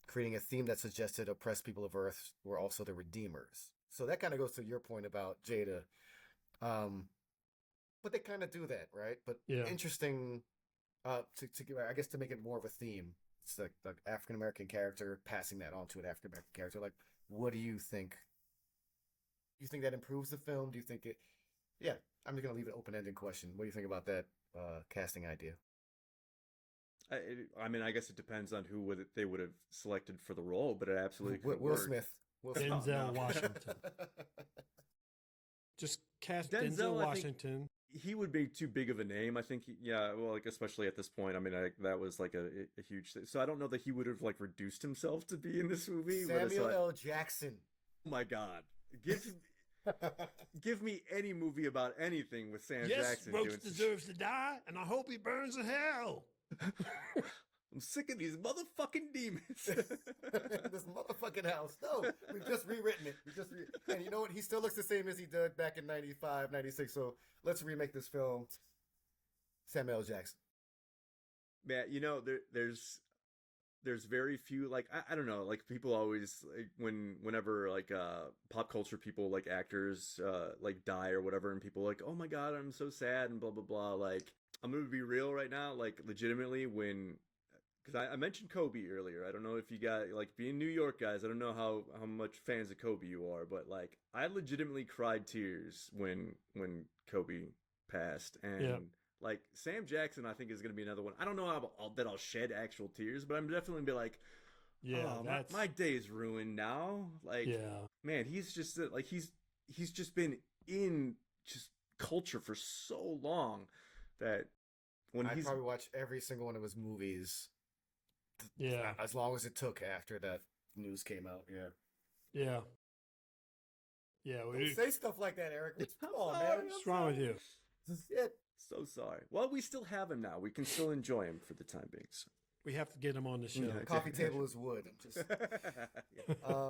creating a theme that suggested oppressed people of Earth were also the redeemers. So that kind of goes to your point about Jada. But they kind of do that, right? But interesting, to make it more of a theme. It's like the African American character passing that on to an African American character. Like, what do you think? Do you think that improves the film? Do you think it? Yeah, I'm just gonna leave it an open-ended question. What do you think about that casting idea? I mean, I guess it depends on who they would have selected for the role, but it absolutely could Will work. Smith. Denzel Washington. Just cast Denzel Washington. He would be too big of a name. I think, like especially at this point. I mean, that was like a huge thing. So I don't know that he would have like reduced himself to be in this movie. Samuel L. Jackson. Oh my God, give me any movie about anything with Sam Jackson. Yes, Brooks deserves to die, and I hope he burns in hell. I'm sick of these motherfucking demons. This motherfucking house. No, we've just rewritten it. And you know what? He still looks the same as he did back in 95, 96. So let's remake this film. Samuel L. Jackson. Man, you know, there's very few, like, I don't know, like people always, like, whenever like pop culture people, like actors like die or whatever, and people are like, oh my God, I'm so sad and blah blah blah. Like, I'm gonna be real right now, like legitimately, because I mentioned Kobe earlier. I don't know if you got, like, being New York guys, I don't know how much fans of Kobe you are, but like I legitimately cried tears when Kobe passed. And like Sam Jackson, I think, is going to be another one. I don't know how I'll shed actual tears, but I'm definitely be like, my day's ruined now. Like, man, he's just like, he's just been in just culture for so long that when I probably watched every single one of his movies. As long as it took after that news came out. Yeah. Don't say stuff like that, Eric. Come on, man. What's wrong with you? So sorry. Well, we still have him now. We can still enjoy him for the time being. So. We have to get him on the show. The coffee table is wood.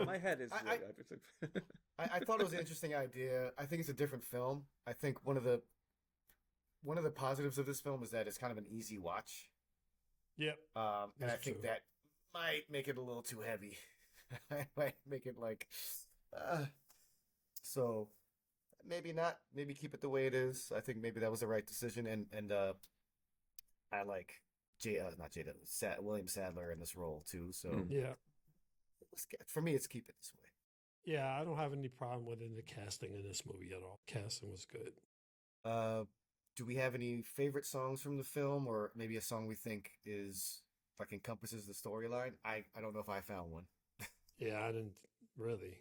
My head is wood. I thought it was an interesting idea. I think it's a different film. I think one of the positives of this film is that it's kind of an easy watch. Yep. And I think that might make it a little too heavy. I might make it like, so maybe not. Maybe keep it the way it is. I think maybe that was the right decision. And I like William Sadler in this role too. So for me, it's keep it this way. Yeah, I don't have any problem with the casting in this movie at all. Casting was good. Do we have any favorite songs from the film, or maybe a song we think is like encompasses the storyline? I don't know if I found one. Yeah, I didn't really.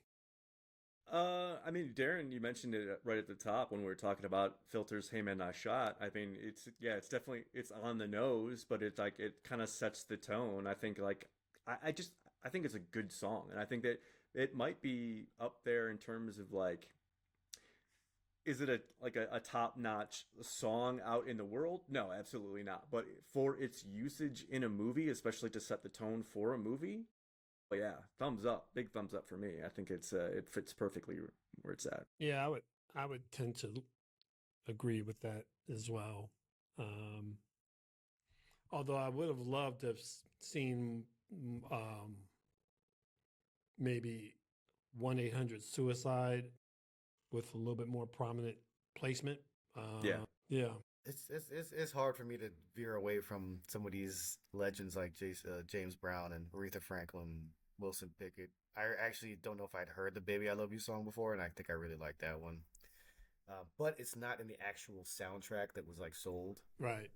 I mean, Daron, you mentioned it right at the top when we were talking about Filter's "Hey Man, Nice Shot." I mean, it's definitely, it's on the nose, but it's like, it kind of sets the tone. I think, like, I think it's a good song, and I think that it might be up there in terms of like, is it a top-notch song out in the world? No, absolutely not. But for its usage in a movie, especially to set the tone for a movie, well, yeah, thumbs up, big thumbs up for me. I think it fits perfectly where it's at. Yeah, I would tend to agree with that as well. Although I would have loved to have seen maybe 1-800-SUICIDE with a little bit more prominent placement. Yeah. it's hard for me to veer away from some of these legends like James Brown and Aretha Franklin, Wilson Pickett. I actually don't know if I'd heard the "Baby I Love You" song before, and I think I really like that one. But it's not in the actual soundtrack that was like sold. Right.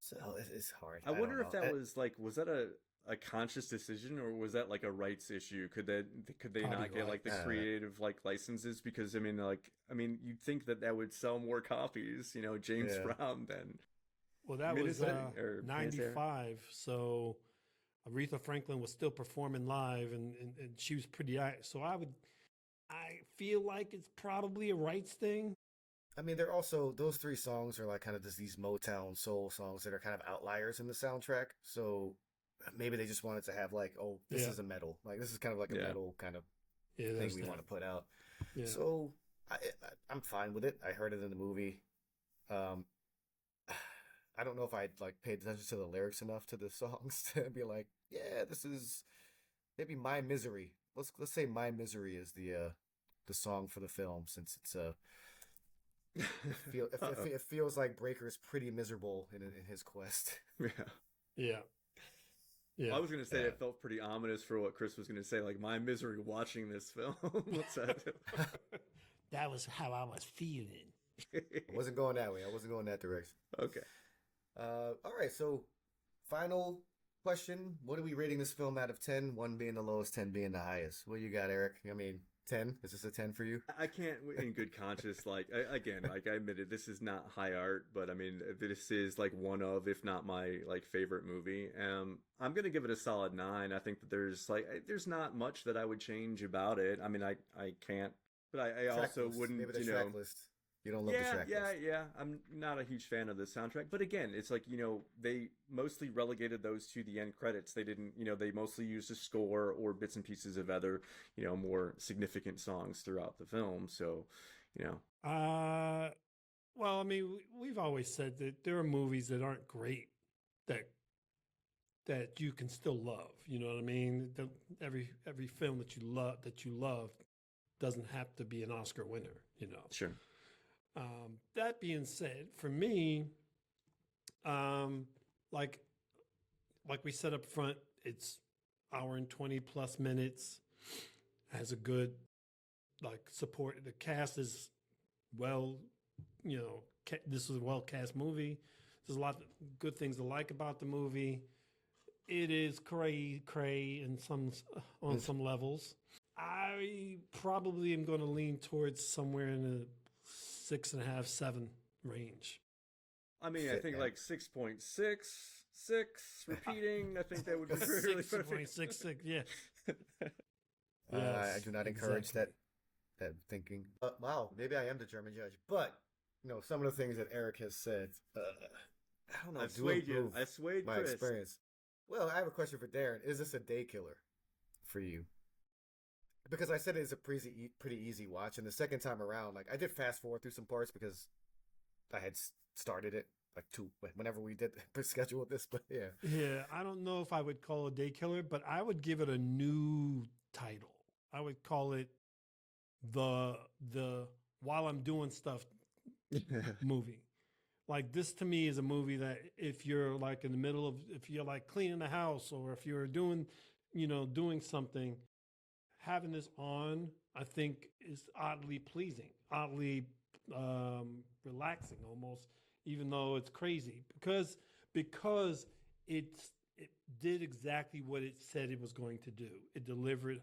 So it's hard. I I don't wonder if know. that was like, was that a conscious decision, or was that like a rights issue? Could they not get like the creative like licenses? Because I mean you'd think that that would sell more copies, James Brown than. Well, that was 95, so Aretha Franklin was still performing live, and she was pretty. So I feel like it's probably a rights thing. I mean, they're also, those three songs are like kind of just these Motown soul songs that are kind of outliers in the soundtrack. So maybe they just wanted to have like, oh, this is a metal. Like, this is kind of like a metal kind of thing we want to put out. Yeah. So I'm fine with it. I heard it in the movie. I don't know if I'd like paid attention to the lyrics enough to the songs to be like, yeah, this is maybe My Misery. Let's say My Misery is the song for the film, since it's it feels like Breaker's pretty miserable in his quest. Yeah. I was gonna say it felt pretty ominous for what Chris was gonna say, like my misery watching this film. What's that? That was how I was feeling. I wasn't going that way. I wasn't going that direction. Okay. All right. So, final question: what are we rating this film out of 10? 1 being the lowest, 10 being the highest. What you got, Eric? I mean, 10? Is this a 10 for you? I can't, in good conscience, like, again, like I admitted, this is not high art, but I mean, this is like one of, if not my like favorite movie. I'm going to give it a solid 9. I think that there's not much that I would change about it. I mean, I can't, but I also wouldn't, maybe the Tracklist. You don't love the Tracklist. Yeah. I'm not a huge fan of the soundtrack, but again, it's like, they mostly relegated those to the end credits. They didn't, they mostly used a score or bits and pieces of other, more significant songs throughout the film. So, well, I mean, we've always said that there are movies that aren't great that you can still love. You know what I mean? Every film that you love doesn't have to be an Oscar winner. Sure. That being said, for me, like we said up front, it's hour and 20 plus minutes, has a good support. The cast is this is a well cast movie. There's a lot of good things to like about the movie. It is cray on some levels. I probably am going to lean towards somewhere in the 6.5, 7 range. I mean, I think like 6.66 repeating. I think that would be really 6.66. Yeah. I do not encourage that thinking. Wow, maybe I am the German judge, but some of the things that Eric has said, I don't know. I swayed you. I swayed my Chris. Experience. Well, I have a question for Daron. Is this a day killer for you? Because I said it's a pretty easy watch, and the second time around, like I did fast forward through some parts because I had started it whenever we did the schedule with this. But yeah, I don't know if I would call it a day killer, but I would give it a new title. I would call it the While I'm Doing Stuff movie. Like this to me is a movie that if you're like in the middle of, if you're like cleaning the house or if you're doing something, having this on, I think is oddly pleasing, oddly relaxing almost, even though it's crazy because it did exactly what it said it was going to do. It delivered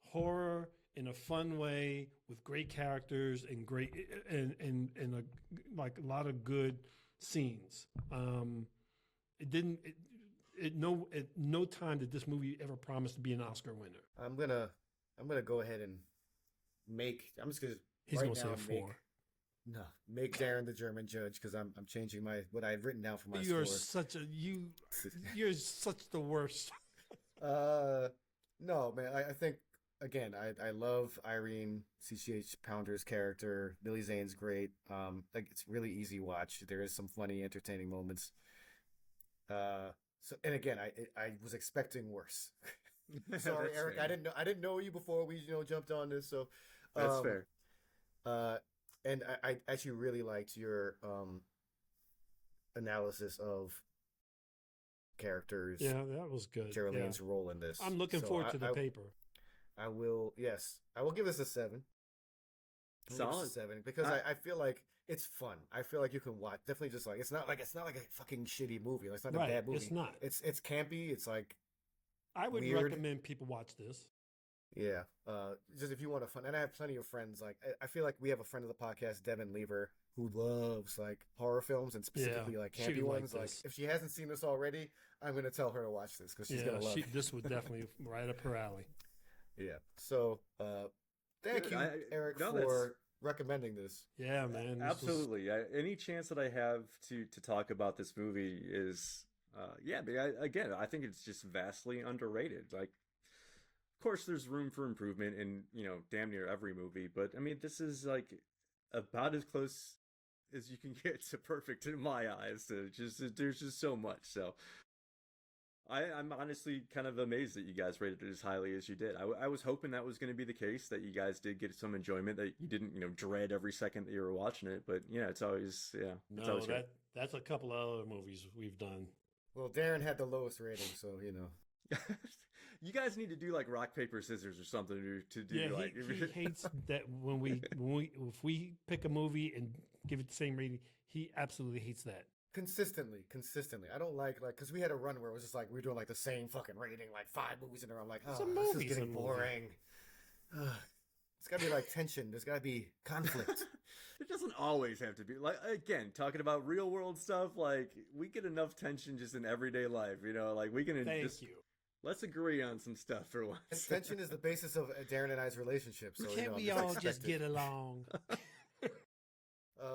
horror in a fun way with great characters and great and a lot of good scenes. It didn't. At no time did this movie ever promise to be an Oscar winner. I'm gonna go ahead and I'm just gonna. He's right gonna say a 4. Make Daron the German judge because I'm changing what I had written down for my You're score. You're such the worst. No, man. I think again, I love Irene CCH Pounder's character. Billy Zane's great. Like it's really easy watch. There is some funny, entertaining moments. And again, I was expecting worse. Sorry, Eric. Fair. I didn't know you before we jumped on this. So that's fair. And I actually really liked your analysis of characters. Yeah, that was good. Geraldine's role in this. I'm looking forward to the paper. I will give this a 7. Solid 7 because I feel like it's fun. I feel like you can watch. Definitely, just like it's not like a fucking shitty movie. It's not a bad movie. It's not. It's campy. It's like I would weird. recommend people watch this. Yeah. Just if you want fun, and I have plenty of friends. Like I feel like we have a friend of the podcast, Devin Lever, who loves like horror films and specifically like campy ones. Like if she hasn't seen this already, I'm gonna tell her to watch this because she's gonna love it. This would definitely right up her alley. Yeah. So thank you, Eric, for recommending this. Yeah, man. Absolutely. Any chance that I have to talk about this movie is, but I think it's just vastly underrated. Like, of course, there's room for improvement in, damn near every movie, but I mean, this is like about as close as you can get to perfect in my eyes. There's just so much. So I'm honestly kind of amazed that you guys rated it as highly as you did. I was hoping that was going to be the case, that you guys did get some enjoyment, that you didn't, dread every second that you were watching it. But it's always, it's always great. That's a couple of other movies we've done. Well, Daron had the lowest rating, so You guys need to do like rock paper scissors or something to do. Yeah, like he hates that when if we pick a movie and give it the same rating, he absolutely hates that. Consistently. I don't like because we had a run where it was just like we were doing like the same fucking rating, like 5 movies in a row. I'm like, this is getting boring. It's got to be like tension. There's got to be conflict. It doesn't always have to be like, again, talking about real world stuff. Like we get enough tension just in everyday life. Like we can. Thank you. Let's agree on some stuff for once. And tension is the basis of Daron and I's relationship. So can't we all just get along?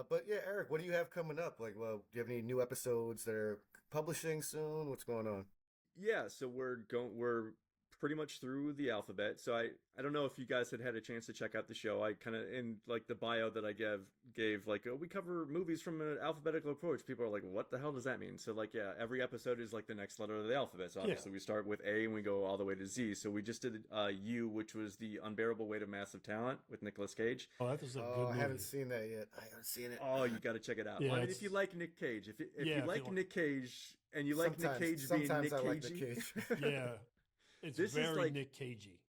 But yeah, Eric, what do you have coming up? Like, do you have any new episodes that are publishing soon? What's going on? Yeah, so we're pretty much through the alphabet. So I don't know if you guys had a chance to check out the show. I kind of, in like the bio that I gave like, we cover movies from an alphabetical approach. People are like, what the hell does that mean? So like, yeah, every episode is like the next letter of the alphabet. So obviously we start with A and we go all the way to Z. So we just did U, which was The Unbearable Weight of Massive Talent with Nicolas Cage. Oh, that was a good movie. I haven't seen that yet. I haven't seen it. Oh, you got to check it out. Yeah, I mean, if you like Nick Cage, if you like Nick Cage and you like Nick Cage being Nick Cagey. Like Nick Cage. Yeah. It's very like, Nick Cagey.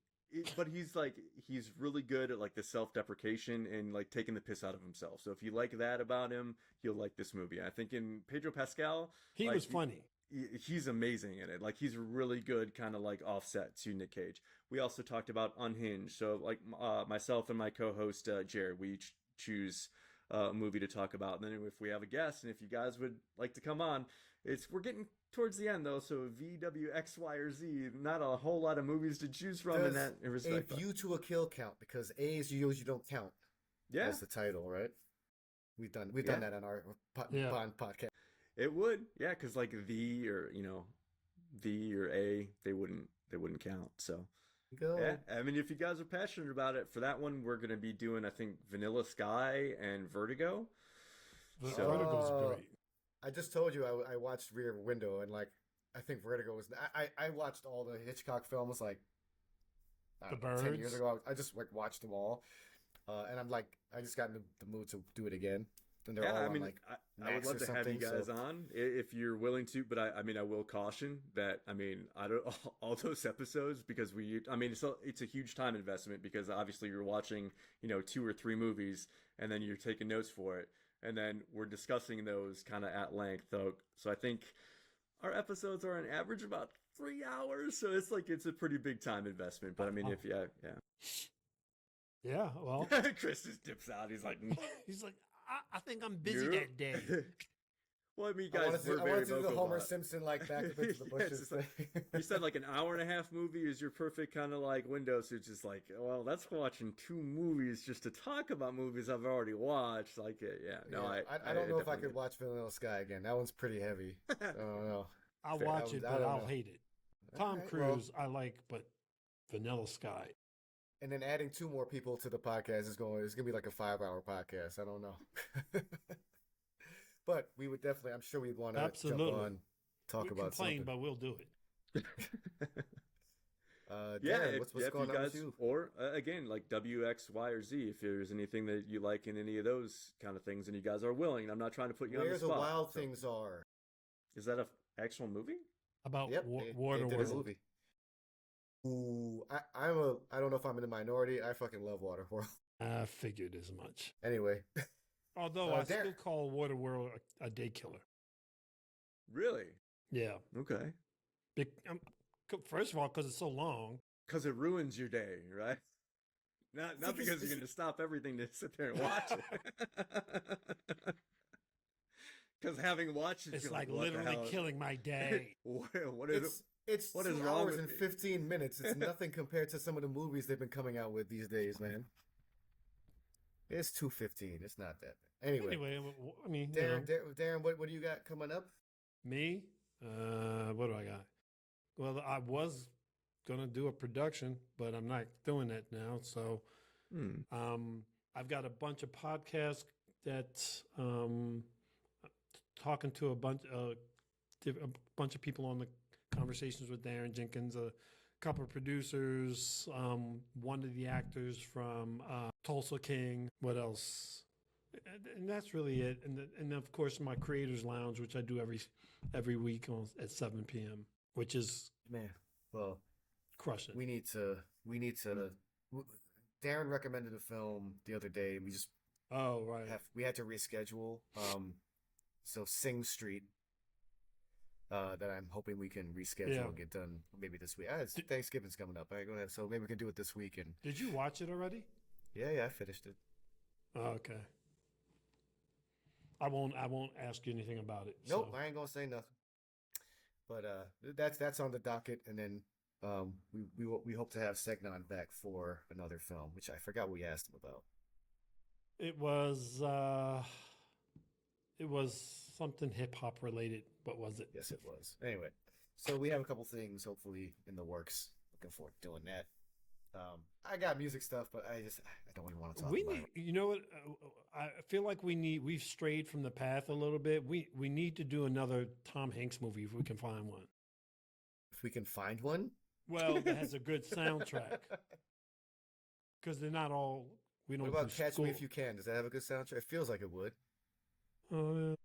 But he's really good at like the self-deprecation and like taking the piss out of himself. So if you like that about him, you'll like this movie. I think in Pedro Pascal, he was funny. He's amazing in it. Like he's really good, kind of like offset to Nick Cage. We also talked about Unhinged. So like myself and my co-host Jared, we each choose a movie to talk about. And then if we have a guest, and if you guys would like to come on, we're getting towards the end though, so V, W, X, Y, or Z. Not a whole lot of movies to choose from in that respect. A View to a Kill count, because A's you usually don't count. Yeah, that's the title, right? We've done that on our podcast. It would, yeah, because like V or A, they wouldn't count. So yeah, I mean, if you guys are passionate about it, for that one, we're gonna be doing, I think, Vanilla Sky and Vertigo. Vertigo's great. I just told you I watched Rear Window, and like I think Vertigo was. I watched all the Hitchcock films like 10 years ago. I just like watched them all, and I'm like I just got in the mood to do it again. And they're all on, like, I would love to have you guys on if you're willing to, but I mean I will caution that I don't all those episodes, because it's a huge time investment, because obviously you're watching 2 or 3 movies and then you're taking notes for it. And then we're discussing those kind of at length, though. So I think our episodes are on average about 3 hours. So it's a pretty big time investment. But I mean, yeah, well, Chris just dips out. He's like, I think I'm busy that day. Well, I mean, guys, I want to do the Homer Simpson like back up into the bushes. You said like an hour and a half movie is your perfect kind of like window. So it's just like, well, that's watching 2 movies just to talk about movies I've already watched. Like, I don't know if I could watch Vanilla Sky again. That one's pretty heavy. I don't know. I'll watch it, but I'll hate it. Tom Cruise, I like, but Vanilla Sky. And then adding 2 more people to the podcast it's gonna be like a 5-hour podcast. I don't know. But we would definitely, I'm sure we'd want to jump on, talk about something. But we'll do it. Darren, what's going on with you? Or again, like W, X, Y, or Z, if there's anything that you like in any of those kind of things, and you guys are willing. I'm not trying to put you on the spot. Where the Wild Things Are. Is that a actual movie? About Water World? Movie. Ooh, I don't know if I'm in the minority. I fucking love Waterworld. I figured as much. Anyway, although I still call Waterworld a day killer. Really? Yeah. Okay. First of all, because it's so long. Because it ruins your day, right? Not because you're going to stop everything to sit there and watch it. Because having watched it, it's like literally killing my day. It's 2 hours and 15 minutes. It's nothing compared to some of the movies they've been coming out with these days, man. It's 2:15. It's not that bad. Anyway, I mean, Darren, what do you got coming up? Me? What do I got? Well, I was gonna do a production, but I'm not doing that now. So, I've got a bunch of podcasts that talking to a bunch of people on the conversations with Daron Jenkins, a couple of producers, one of the actors from Tulsa King. What else? And that's really it. And of course my Creators Lounge, which I do every week at 7 p.m., which is crushing. We need to. Darren recommended a film the other day. We had to reschedule. So Sing Street. That I'm hoping we can reschedule and get done maybe this week. Thanksgiving's coming up. All right, go ahead. So maybe we can do it this week. And did you watch it already? Yeah, I finished it. Oh, okay. I won't ask you anything about it. Nope, I ain't gonna say nothing. But that's on the docket, and then we hope to have Segnon back for another film, which I forgot we asked him about. It was something hip hop related. What was it? Yes, it was. Anyway, so we have a couple things hopefully in the works. Looking forward to doing that. I got music stuff, but I don't even want to talk about it. You know what? I feel like we've strayed from the path a little bit. We need to do another Tom Hanks movie if we can find one. If we can find one? Well, that has a good soundtrack. Because they're not all. What about Catch Me If You Can? Does that have a good soundtrack? It feels like it would.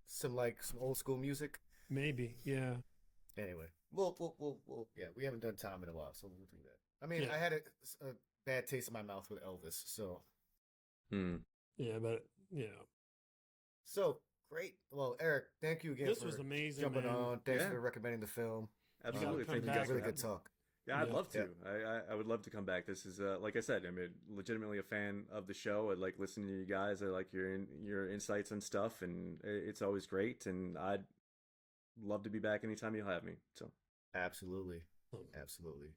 Some old school music. Maybe, yeah. Anyway, we'll we haven't done Tom in a while, so we'll do that. I mean, I had a bad taste in my mouth with Elvis, so. Yeah, but So great. Well, Eric, thank you again. This was amazing. Jumping on. Thanks for recommending the film. Absolutely, thank you guys. Really good talk. Yeah, I'd love to. I would love to come back. This is like I said, I'm legitimately a fan of the show. I like listening to you guys. I like your insights and stuff, and it's always great. And I'd love to be back anytime you'll have me. So absolutely.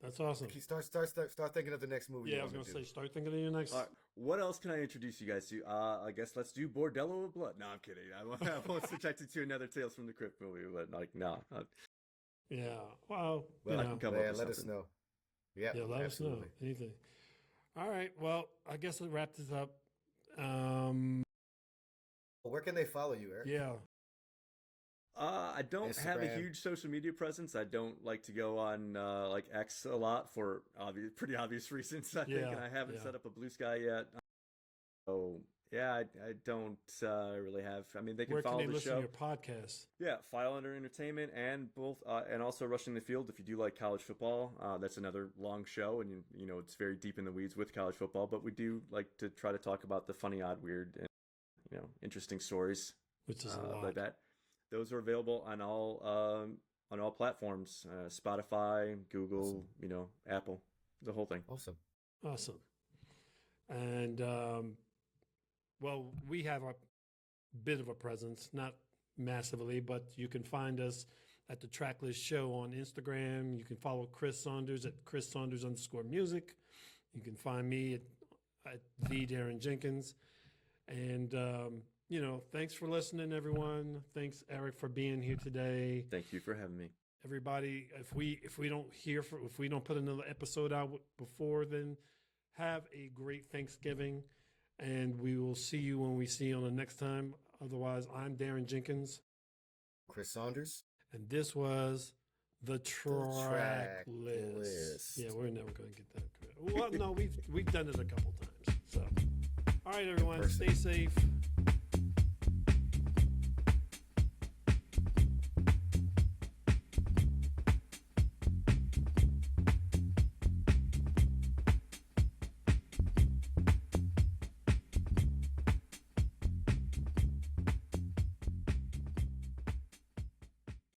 That's awesome. Start thinking of the next movie. Yeah, I was gonna say start thinking of your next. All right. What else can I introduce you guys to? I guess let's do Bordello of Blood. No, I'm kidding. I won't subject you to another Tales from the Crypt movie, but no. Yeah. Well, I can come up with let us know. Yeah, let us know. Anything. All right. Well, I guess I'll wrap this up. Where can they follow you, Eric? Yeah. I don't have a huge social media presence. I don't like to go on like X a lot for pretty obvious reasons, I think, and I haven't set up a Blue Sky yet. So yeah, I don't really have. I mean, they can follow the show. Where can they listen to your podcast? Yeah, File Under Entertainment and also Rushing the Field. If you do like college football, that's another long show, and you know it's very deep in the weeds with college football. But we do like to try to talk about the funny, odd, weird, and interesting stories, which is a lot like that. Those are available on all platforms: Spotify, Google, Apple, the whole thing. Awesome. And well, we have a bit of a presence, not massively, but you can find us at the Tracklist Show on Instagram. You can follow Chris Saunders at Chris_Saunders_music. You can find me at the Daron Jenkins. And thanks for listening, everyone. Thanks, Eric, for being here today. Thank you for having me. Everybody, if we don't put another episode out before then, have a great Thanksgiving, and we will see you when we see you on the next time. Otherwise, I'm Daron Jenkins. Chris Saunders. And this was The Tracklist. Yeah, we're never going to get that correct. Well, no, we've done it a couple times. So, all right, everyone, stay safe.